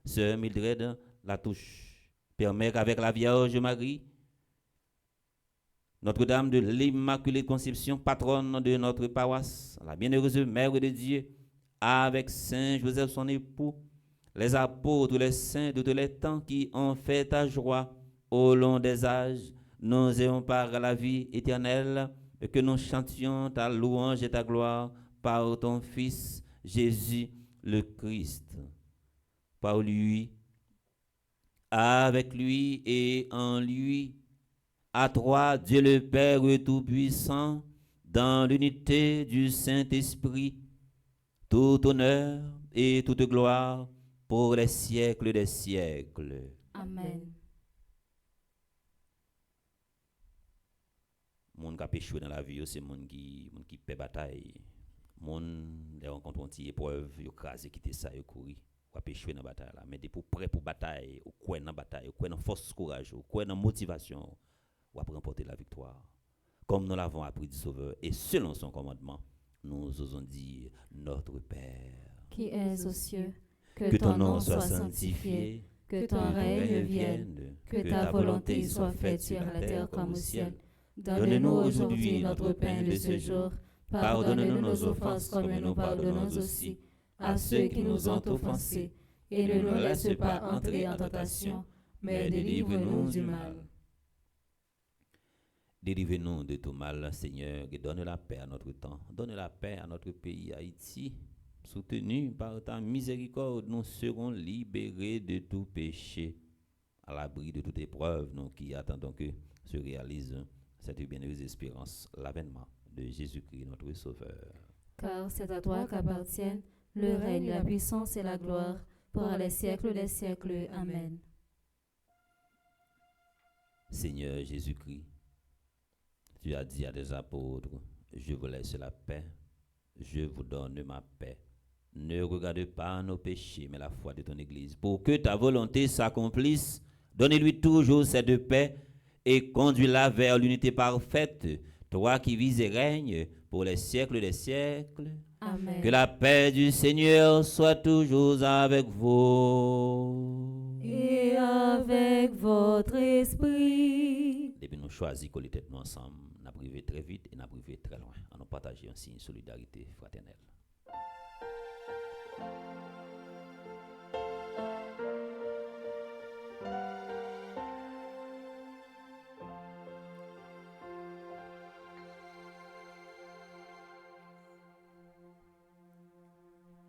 Sœur Mildred Latouche. Permet qu'avec la Vierge Marie, Notre-Dame de l'Immaculée Conception, patronne de notre paroisse, la bienheureuse Mère de Dieu, avec Saint Joseph son époux, les apôtres, les saints de tous les temps qui ont fait ta joie au long des âges, nous ayons par la vie éternelle, et que nous chantions ta louange et ta gloire par ton Fils Jésus le Christ. Par lui, avec lui et en lui, à toi, Dieu le Père Tout-Puissant, dans l'unité du Saint-Esprit, tout honneur et toute gloire pour les siècles des siècles. Amen. Mon qui a péché dans la vie, c'est mon qui paie bataille. Mon les rencontres une épreuve, yo crasé quitter ça, yo courir. Ou péché dans bataille là, mais pour prêt pour bataille, ou quoi dans bataille, ou quoi dans force courage, ou quoi dans motivation, ou après remporter la victoire. Comme nous l'avons appris du Sauveur et selon son commandement, nous osons dire notre Père Qui es aux cieux, que ton nom soit sanctifié, que ton règne vienne, que ta volonté soit faite sur la terre comme au ciel. Donne-nous aujourd'hui notre pain de ce jour. Pardonne-nous nos offenses comme nous pardonnons aussi à ceux qui nous ont offensés. Et ne nous laisse pas entrer en tentation, mais délivre-nous du mal. Délivre-nous de tout mal, Seigneur, et donne la paix à notre temps. Donne la paix à notre pays, Haïti. Soutenu par ta miséricorde, nous serons libérés de tout péché, à l'abri de toute épreuve, nous qui attendons que se réalise cette bienheureuse espérance, l'avènement de Jésus-Christ, notre Sauveur. Car c'est à toi qu'appartiennent le règne, la puissance et la gloire, pour les siècles des siècles. Amen. Seigneur Jésus-Christ, tu as dit à des apôtres, je vous laisse la paix, je vous donne ma paix. Ne regarde pas nos péchés, mais la foi de ton Église. Pour que ta volonté s'accomplisse, donne-lui toujours cette paix et conduis-la vers l'unité parfaite, toi qui vis et règnes pour les siècles des siècles. Amen. Que la paix du Seigneur soit toujours avec vous. Et avec votre esprit. Depuis nous choisissons coller tête nous ensemble, nous avons privé très vite et nous avons privé très loin. On nous partager un signe de solidarité fraternelle.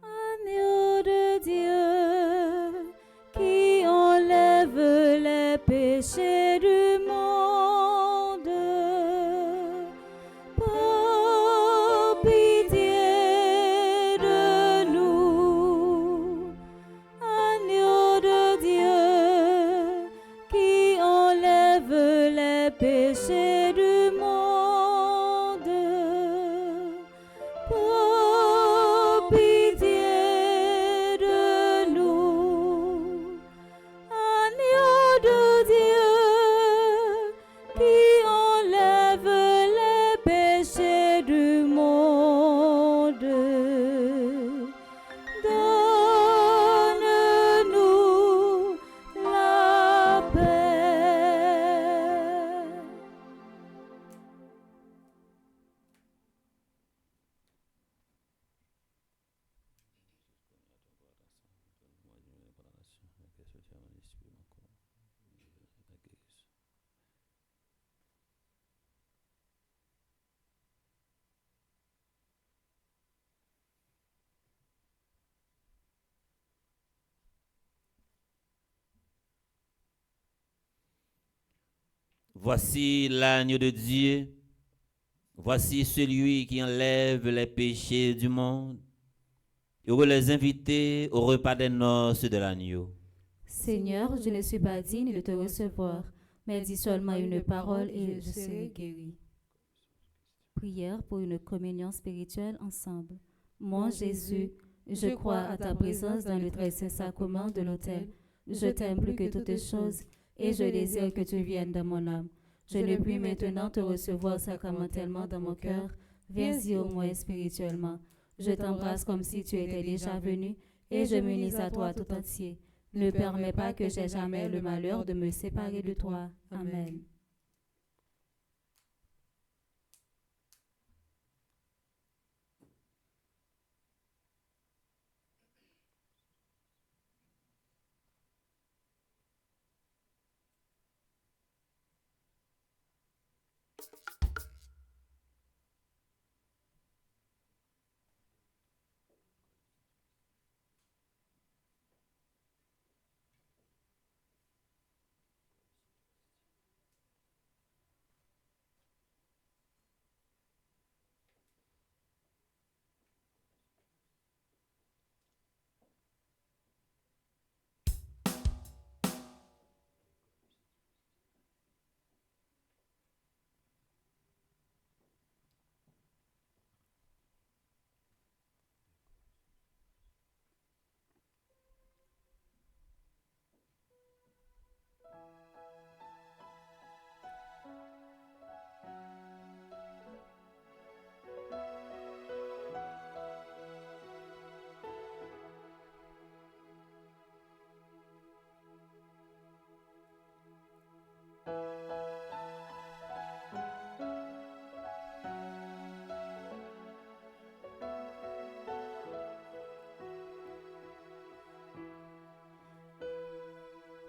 Agneau de Dieu qui enlève les péchés du monde, pardonne-nous Voici l'agneau de Dieu. Voici celui qui enlève les péchés du monde. Heureux les invités au repas des noces de l'agneau. Seigneur, je ne suis pas digne de te recevoir, mais dis seulement une parole et je serai guéri. Prière pour une communion spirituelle ensemble. Mon Jésus, je crois à ta présence dans le très saint sacrement de l'autel. Je t'aime plus que toutes choses et je désire que tu viennes dans mon âme. Je ne puis maintenant te recevoir sacramentellement dans mon cœur. Viens-y au moins spirituellement. Je t'embrasse comme si tu étais déjà venu et je m'unis à toi tout entier. Ne permets pas que j'aie jamais le malheur de me séparer de toi. Amen.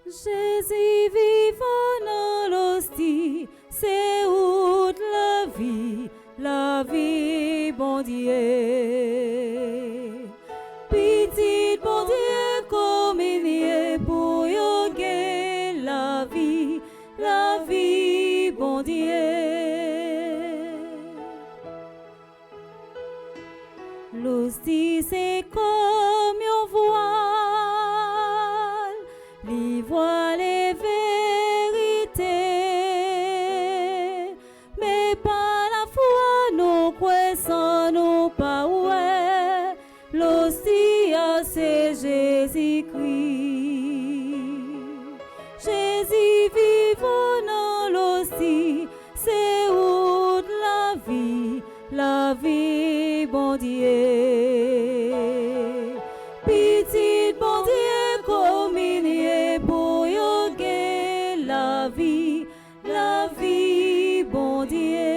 Jésus vivant dans l'hostie, c'est où la vie, bon Dieu. Petit bon Dieu, comme il est pour yoguer la vie, bon Dieu. L'hostie, c'est comme un voile, les voiles et vérités, mais par la foi nous croissons nous pas ouais, l'hostie c'est Jésus-Christ. Jésus vivant dans l'hostie, c'est où la vie, bon Dieu. Petit bon Dieu, comme il est pour yoguer la vie, bon Dieu.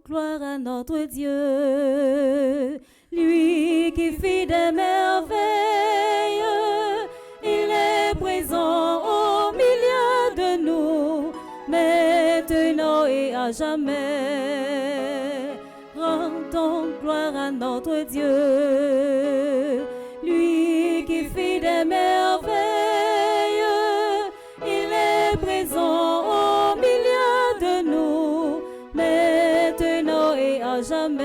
gloire à notre Dieu, lui qui fait des merveilles. Il est présent au milieu de nous, maintenant et à jamais. Rendons gloire à notre Dieu, lui qui fait des merveilles. Il est présent au milieu de nous, maintenant et à jamais.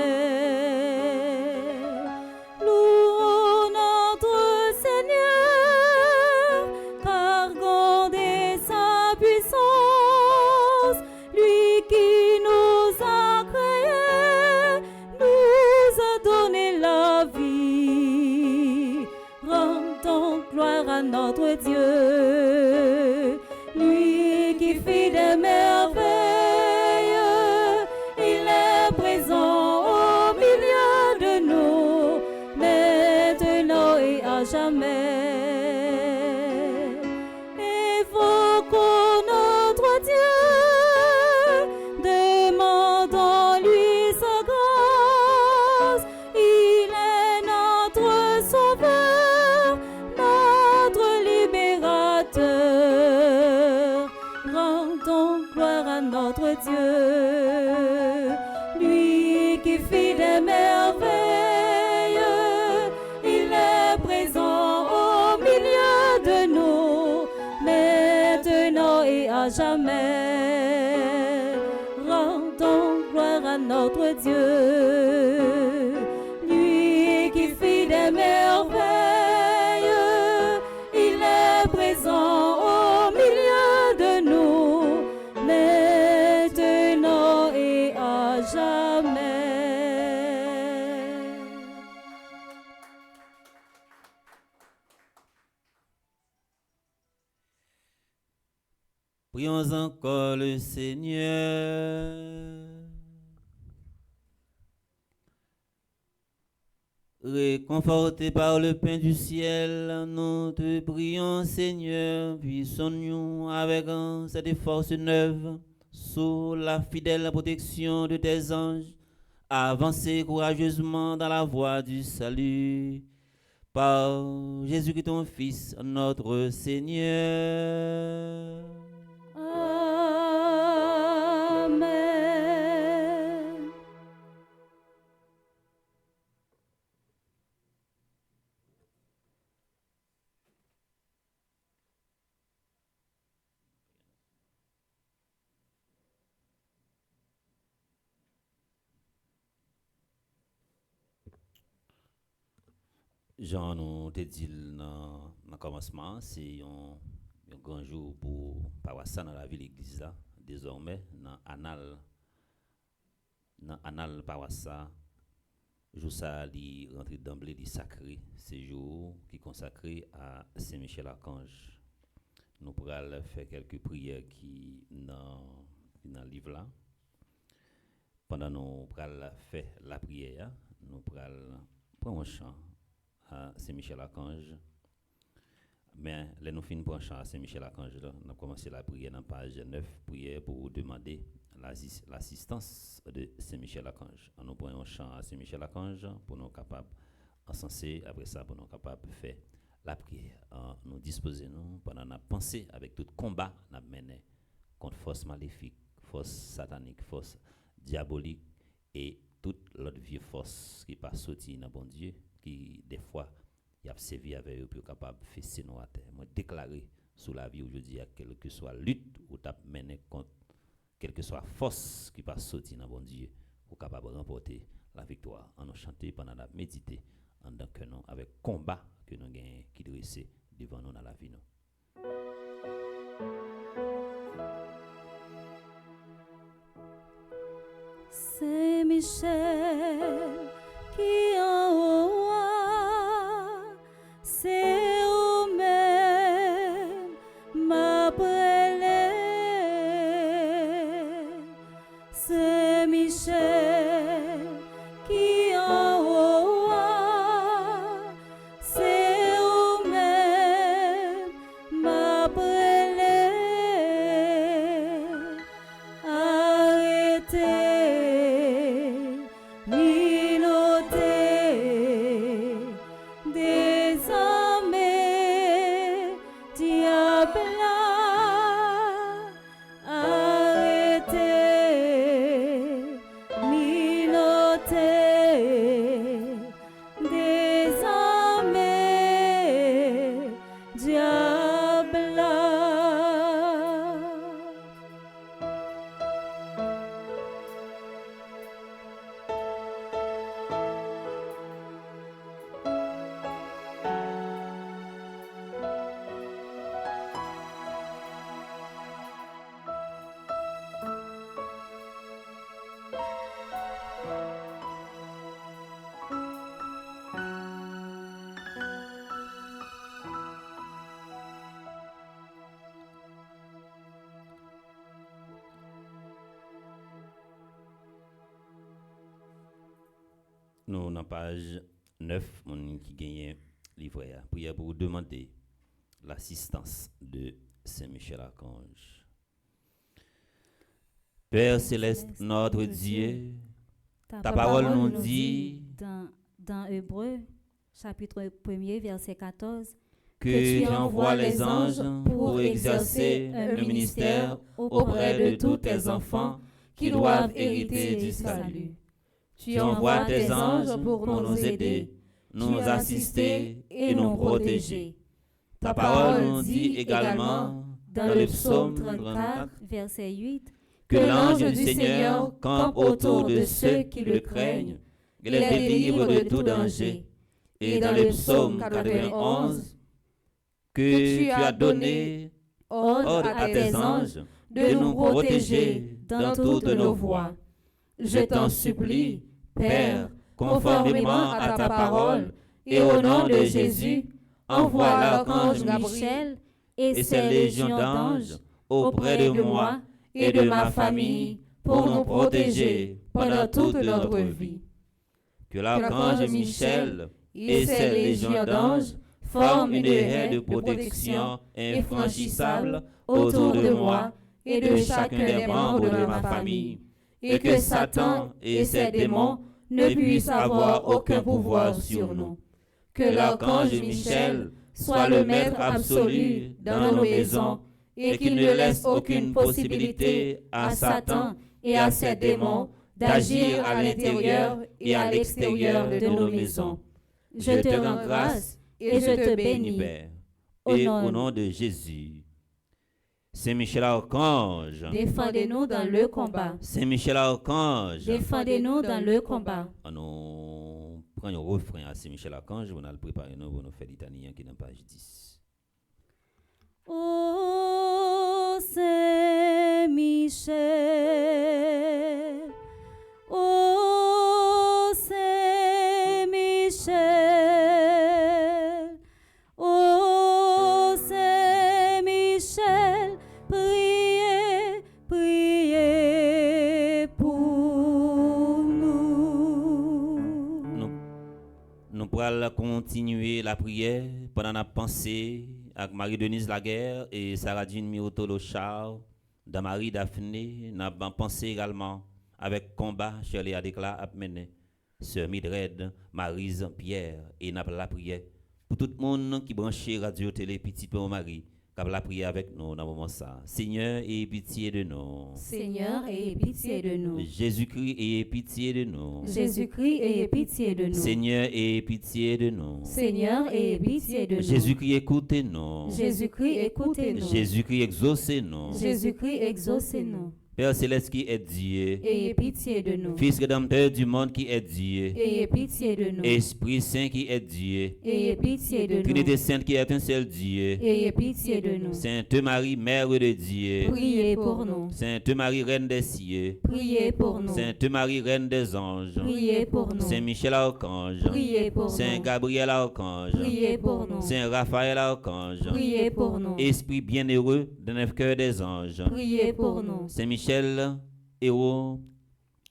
Louons notre Seigneur, car grande est sa puissance, lui qui nous a créés, nous a donné la vie. Rendons gloire à notre Dieu, lui qui fait des merveilles. Il est présent au milieu de nous, maintenant et à jamais. Évoquons notre Dieu, demandons-lui sa grâce. Il est notre sauveur, notre libérateur. Rendons gloire à notre Dieu, lui qui fait des merveilles. Il est présent au milieu de nous, maintenant et à jamais. Rendons gloire à notre Dieu, lui qui fait des merveilles. Il est présent au milieu de nous, maintenant et à jamais. Prions encore le Seigneur. Réconfortés par le pain du ciel, nous te prions, Seigneur, puissions-nous avec cette force neuve, sous la fidèle protection de tes anges, avancer courageusement dans la voie du salut. Par Jésus-Christ, ton Fils, notre Seigneur. Amen. Jean nous te dit dans le commencement, c'est un grand jour pour Pawassa dans la ville église là. Désormais, dans Annal Pawassa, jour ça li rentré d'emblée li sacré, c'est jour qui consacré à Saint-Michel Archange. Nous pourrons faire quelques prières qui dans le livre là. Pendant nous pourrons faire la prière, nous pourrons prendre un chant à Saint-Michel Archange. Mais là, nous finissons pour un chant à Saint-Michel Archange. Nous avons commencé la prière dans page 9, prière pour demander l'assistance de Saint-Michel Archange. Nous prenons un chant à Saint-Michel Archange pour nous capables encenser, après ça, pour nous capables de faire la prière. Nous disposons pendant la pensée avec tout combat nous mené contre force maléfique, force satanique, force diabolique et toute l'autre vieille force qui passe sorti dans bon Dieu, qui des fois y a servi avec eux pour capable fesser nous à terre. Moi déclarer sous la vie aujourd'hui quelle que soit lutte ou t'a mené contre quelle que soit force qui passe sorti dans bon Dieu pour capable remporter la victoire. En nous chanter pendant la méditer en tant que nous avec combat que nous gagnons qui dressé devant nous dans la vie nous. Saint-Michel qui en haut a, c'est au même m'appelé. Saint-Michel qui en haut a, c'est au même m'appelé. Arrêtez Nous, dans page 9, on qui gagne livret. Prière pour demander l'assistance de Saint-Michel-Archange. Père céleste, notre Dieu, ta parole nous dit dans Hébreux, chapitre 1er, verset 14, que tu envoies les anges pour exercer un ministère auprès de tous tes enfants qui doivent hériter du salut. Tu envoies tes anges pour nous aider, nous assister et nous protéger. Ta parole nous dit également dans le psaume 34, verset 8, que l'ange du Seigneur campe autour de ceux qui le craignent et les délivre de tout danger. Et dans le psaume 91, que tu as donné ordre à tes anges de nous protéger dans toutes nos voies. Je t'en supplie, Père, conformément à ta parole, et au nom de Jésus, envoie l'archange Michel et ses légions d'anges auprès de moi et de ma famille pour nous protéger pendant toute notre vie. Que l'archange Michel et ses légions d'anges forment une haie de protection infranchissable autour de moi et de chacun des membres de ma famille, et que Satan et ses démons ne puissent avoir aucun pouvoir sur nous. Que l'archange Michel soit le maître absolu dans nos maisons et qu'il ne laisse aucune possibilité à Satan et à ses démons d'agir à l'intérieur et à l'extérieur de nos maisons. Je te rends grâce et je te bénis, Père, et au nom de Jésus. Saint-Michel Archange, défendez-nous dans le combat. Saint-Michel Archange, Défendez-nous dans le combat. On prend un refrain à Saint-Michel Archange, on a le préparé nous pour nous faire l'italien qui est dans page 10. Ô Saint-Michel, ô Saint-Michel, ô Saint-Michel, priez, priez pour nous. Nous pourrons continuer la prière pendant la pensée avec Marie-Denise Laguerre et Sarah-Jean Mirotolo Charles, Damari Daphné. Nous avons pensé également avec combat, Shirley Adekla a mené, Sœur Midred, Marise Pierre, et nous avons la prière pour tout le monde qui branche Radio Télé Petit Père Marie, qui a la prière avec nous dans ce moment ça. Seigneur, aie pitié de nous. Seigneur, aie pitié de nous. Jésus-Christ, aie pitié de nous. Jésus-Christ, aie pitié de nous. Seigneur, aie pitié de nous. Seigneur, aie pitié de nous. Jésus-Christ, écoutez-nous. Jésus-Christ, écoutez-nous. Jésus-Christ, exaucez-nous. Jésus-Christ, exaucez-nous. Père céleste qui est Dieu, Ayez pitié de nous. Fils rédempteur du monde qui est Dieu, Ayez pitié de nous. Esprit Saint qui est Dieu, Ayez pitié de nous. Trinité Sainte qui est un seul Dieu, Ayez pitié de nous. Sainte Marie, Mère de Dieu, Priez pour nous. Sainte Marie, Reine des cieux, Priez pour nous. Sainte Marie, Reine des anges, Priez pour nous. Saint Michel Archange, Priez pour Saint nous. Gabriel Archange, Priez pour nous. Saint Raphaël Archange, Priez pour nous. Esprit bienheureux de neuf cœurs des anges, Priez pour nous. Saint Michel, héros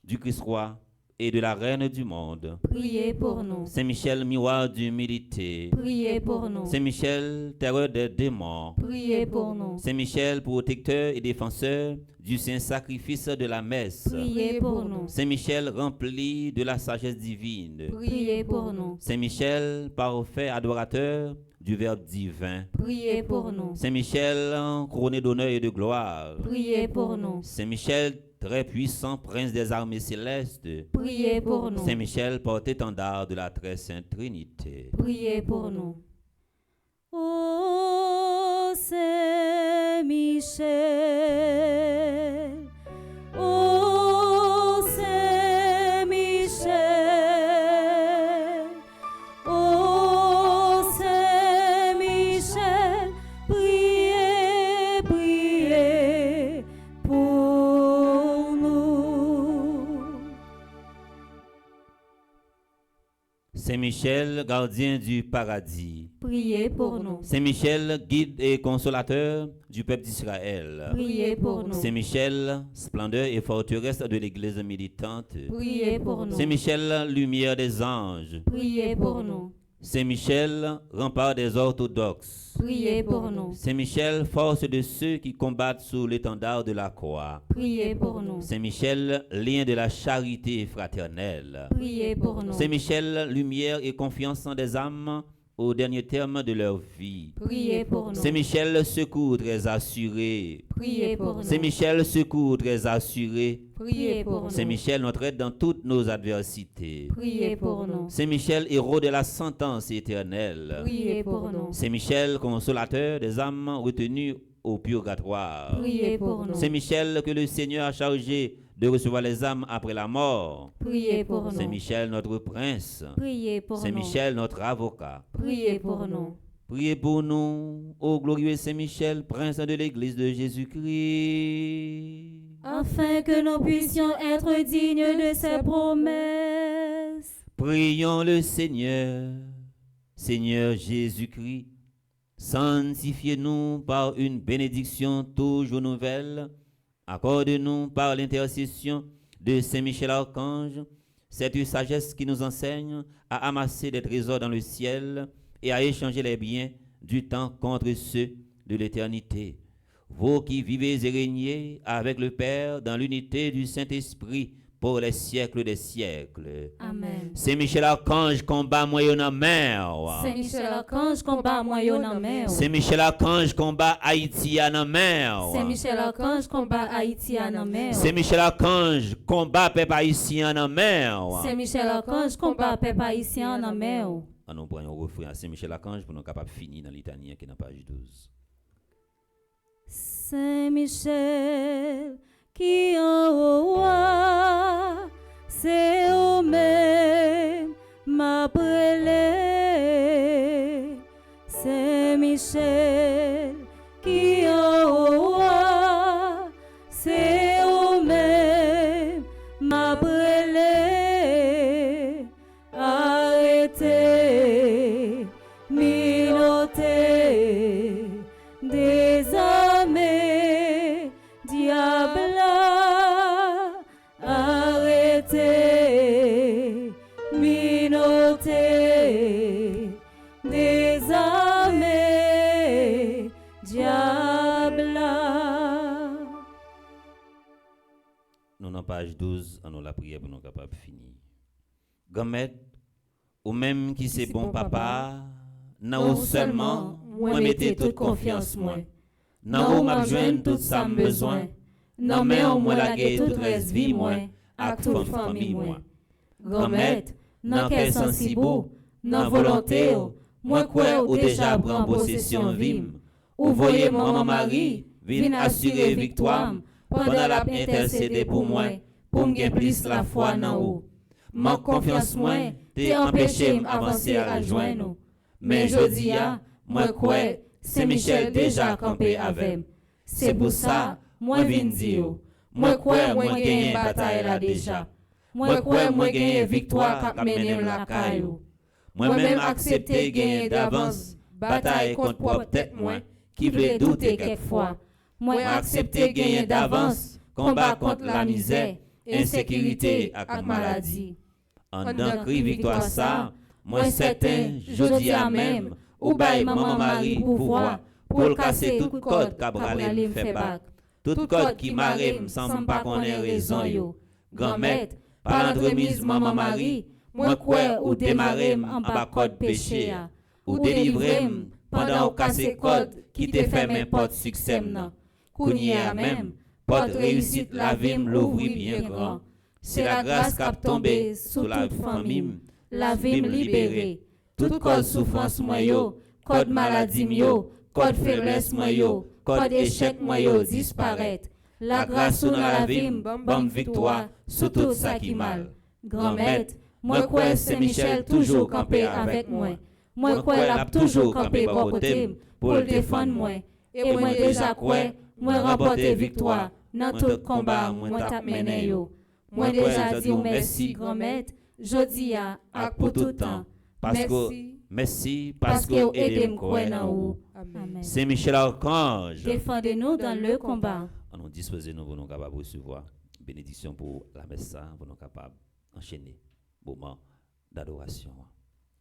du Christ roi et de la Reine du monde. Priez pour nous. Saint-Michel, miroir d'humilité. Priez pour nous. Saint-Michel, terreur des démons. Priez pour nous. Saint-Michel, protecteur et défenseur du saint sacrifice de la messe. Priez pour nous. Saint-Michel, rempli de la sagesse divine. Priez pour nous. Saint-Michel, parfait adorateur du Verbe divin. Priez pour nous. Saint-Michel, couronné d'honneur et de gloire. Priez pour nous. Saint-Michel, très puissant prince des armées célestes. Priez pour nous. Saint-Michel, porte-étendard de la très sainte Trinité. Priez pour nous. Ô Saint-Michel, ô Saint-Michel, ô Saint-Michel, priez, priez pour nous. Saint-Michel, gardien du paradis. Priez pour nous. Saint-Michel, guide et consolateur du peuple d'Israël. Priez pour nous. Saint-Michel, splendeur et forteresse de l'Église militante. Priez pour nous. Saint-Michel, lumière des anges. Priez pour nous. Saint-Michel, rempart des orthodoxes. Priez pour nous. Saint-Michel, force de ceux qui combattent sous l'étendard de la croix. Priez pour nous. Saint-Michel, lien de la charité fraternelle. Priez pour nous. Saint-Michel, lumière et confiance des âmes au dernier terme de leur vie. Priez pour nous. Saint-Michel, secours très assuré. Priez pour nous. Saint-Michel, secours très assuré. Priez pour nous. Saint-Michel, notre aide dans toutes nos adversités. Priez pour nous. Saint-Michel, héros de la sentence éternelle. Priez pour nous. Saint-Michel, consolateur des âmes retenues au purgatoire. Priez pour nous. Saint-Michel, que le Seigneur a chargé de recevoir les âmes après la mort. Priez pour nous. Saint-Michel, notre prince. Priez pour nous. Saint-Michel, notre avocat. Priez pour nous. Priez pour nous, ô glorieux Saint-Michel, prince de l'Église de Jésus-Christ. Afin que nous puissions être dignes de ses promesses. Prions le Seigneur. Seigneur Jésus-Christ, sanctifiez-nous par une bénédiction toujours nouvelle. Accorde-nous par l'intercession de Saint-Michel Archange cette sagesse qui nous enseigne à amasser des trésors dans le ciel et à échanger les biens du temps contre ceux de l'éternité. Vous qui vivez et régnez avec le Père dans l'unité du Saint-Esprit pour les siècles des siècles. Amen. Saint-Michel Archange combat moyen en mer. Saint-Michel Archange combat moyen en mer. Saint-Michel Archange combat Haïti en mer. Saint-Michel Archange combat Haïti en mer. Saint-Michel Archange combat peuple haïtien en mer. Saint-Michel Archange combat peuple haïtien en mer. Nous prenons un refrain à Saint-Michel Archange pour nous capables de finir dans l'italien qui est dans page 12. Saint-Michel qui en haut, c'est au même m'a brûlé. Saint-Michel qui en haut, c'est au même m'a brûlé. Arrêtez, minotez, désarmez, diable. Arrêtez, minotez, désarmez, diable. Nous dans page 12, on a la prière pour nous capables de finir. Grand-mère, ou même qui c'est bon papa, non seulement, moi mettez toute confiance moi. Non ou m'a joindre tout ça besoin. Non mais au moins la guerre toute reste vie moi, ak toute famille moi. Grand-mère, non qu'elle sensible, non volonté, moi quoi ou déjà prend possession vim. Ou voyez maman Marie, vin assurer victoire, pendant la intercéder pour moi, pour me gagner plus la foi nan ou. Ma confiance moi, t'es empêché m'avancer à joindre nous. Mais jodi a, moi quoi, Saint-Michel déjà campé avec. C'est pour ça, moi vinn dire, moi quoi, moi gagné bataille là déjà. Moi quoi, moi gagné victoire k'ap mener la caillou. Moi même accepter gagner d'avance bataille contre propre tête moi qui veut douter quelquefois. Moi accepter gagner d'avance combat contre la misère, insécurité et maladie. En dans cri victoire ça, moi certain jodi a même ou bay maman Marie pouvoir pour le casser toute code cabralé fait bac. Toute code qui marre semble pas connaître raison yo. Grand-mère, par l'entremise maman Marie, moi quoi ou démarrer en bas code péché ou délivrer pendant ou casser code qui te fait n'importe succès nan. Kounya même, porte réussite la vie l'ouvrir bien grand. C'est la grâce qui a tombé sur la famille, la vie libérée. Toute cause souffrance moi yo, code maladie yo, code faiblesse moi yo, code échec moi yo disparaître. La grâce dans la vie, bonne victoire sur tout ça qui mal. Grand-mère, moi quoi Saint-Michel toujours campé avec moi. Moi quoi l'a toujours campé bon côté pour le défendre moi. Et moi déjà quoi, moi remporter victoire dans tout combat moi t'a mené yo. Moi déjà dit merci grand-mère, jodi a pour tout temps parce que Merci parce que vous aidez me croire croire en vous. Amen. Amen. Saint Michel Archange, Défendez-nous dans le combat. on nous dispose nous pour nous capables de recevoir bénédiction pour la messe pour nous capables d'enchaîner moment d'adoration.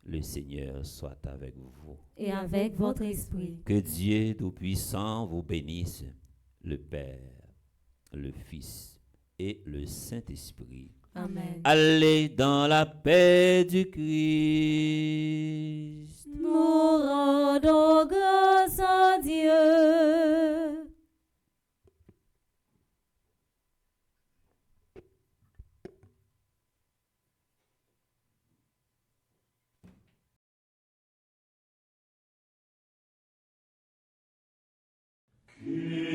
Le Seigneur soit avec vous. Et avec votre esprit. Que Dieu Tout-Puissant vous bénisse, le Père, le Fils et le Saint-Esprit. Amen. Allez dans la paix du Christ. Nous rendons grâce à Dieu. Kyrie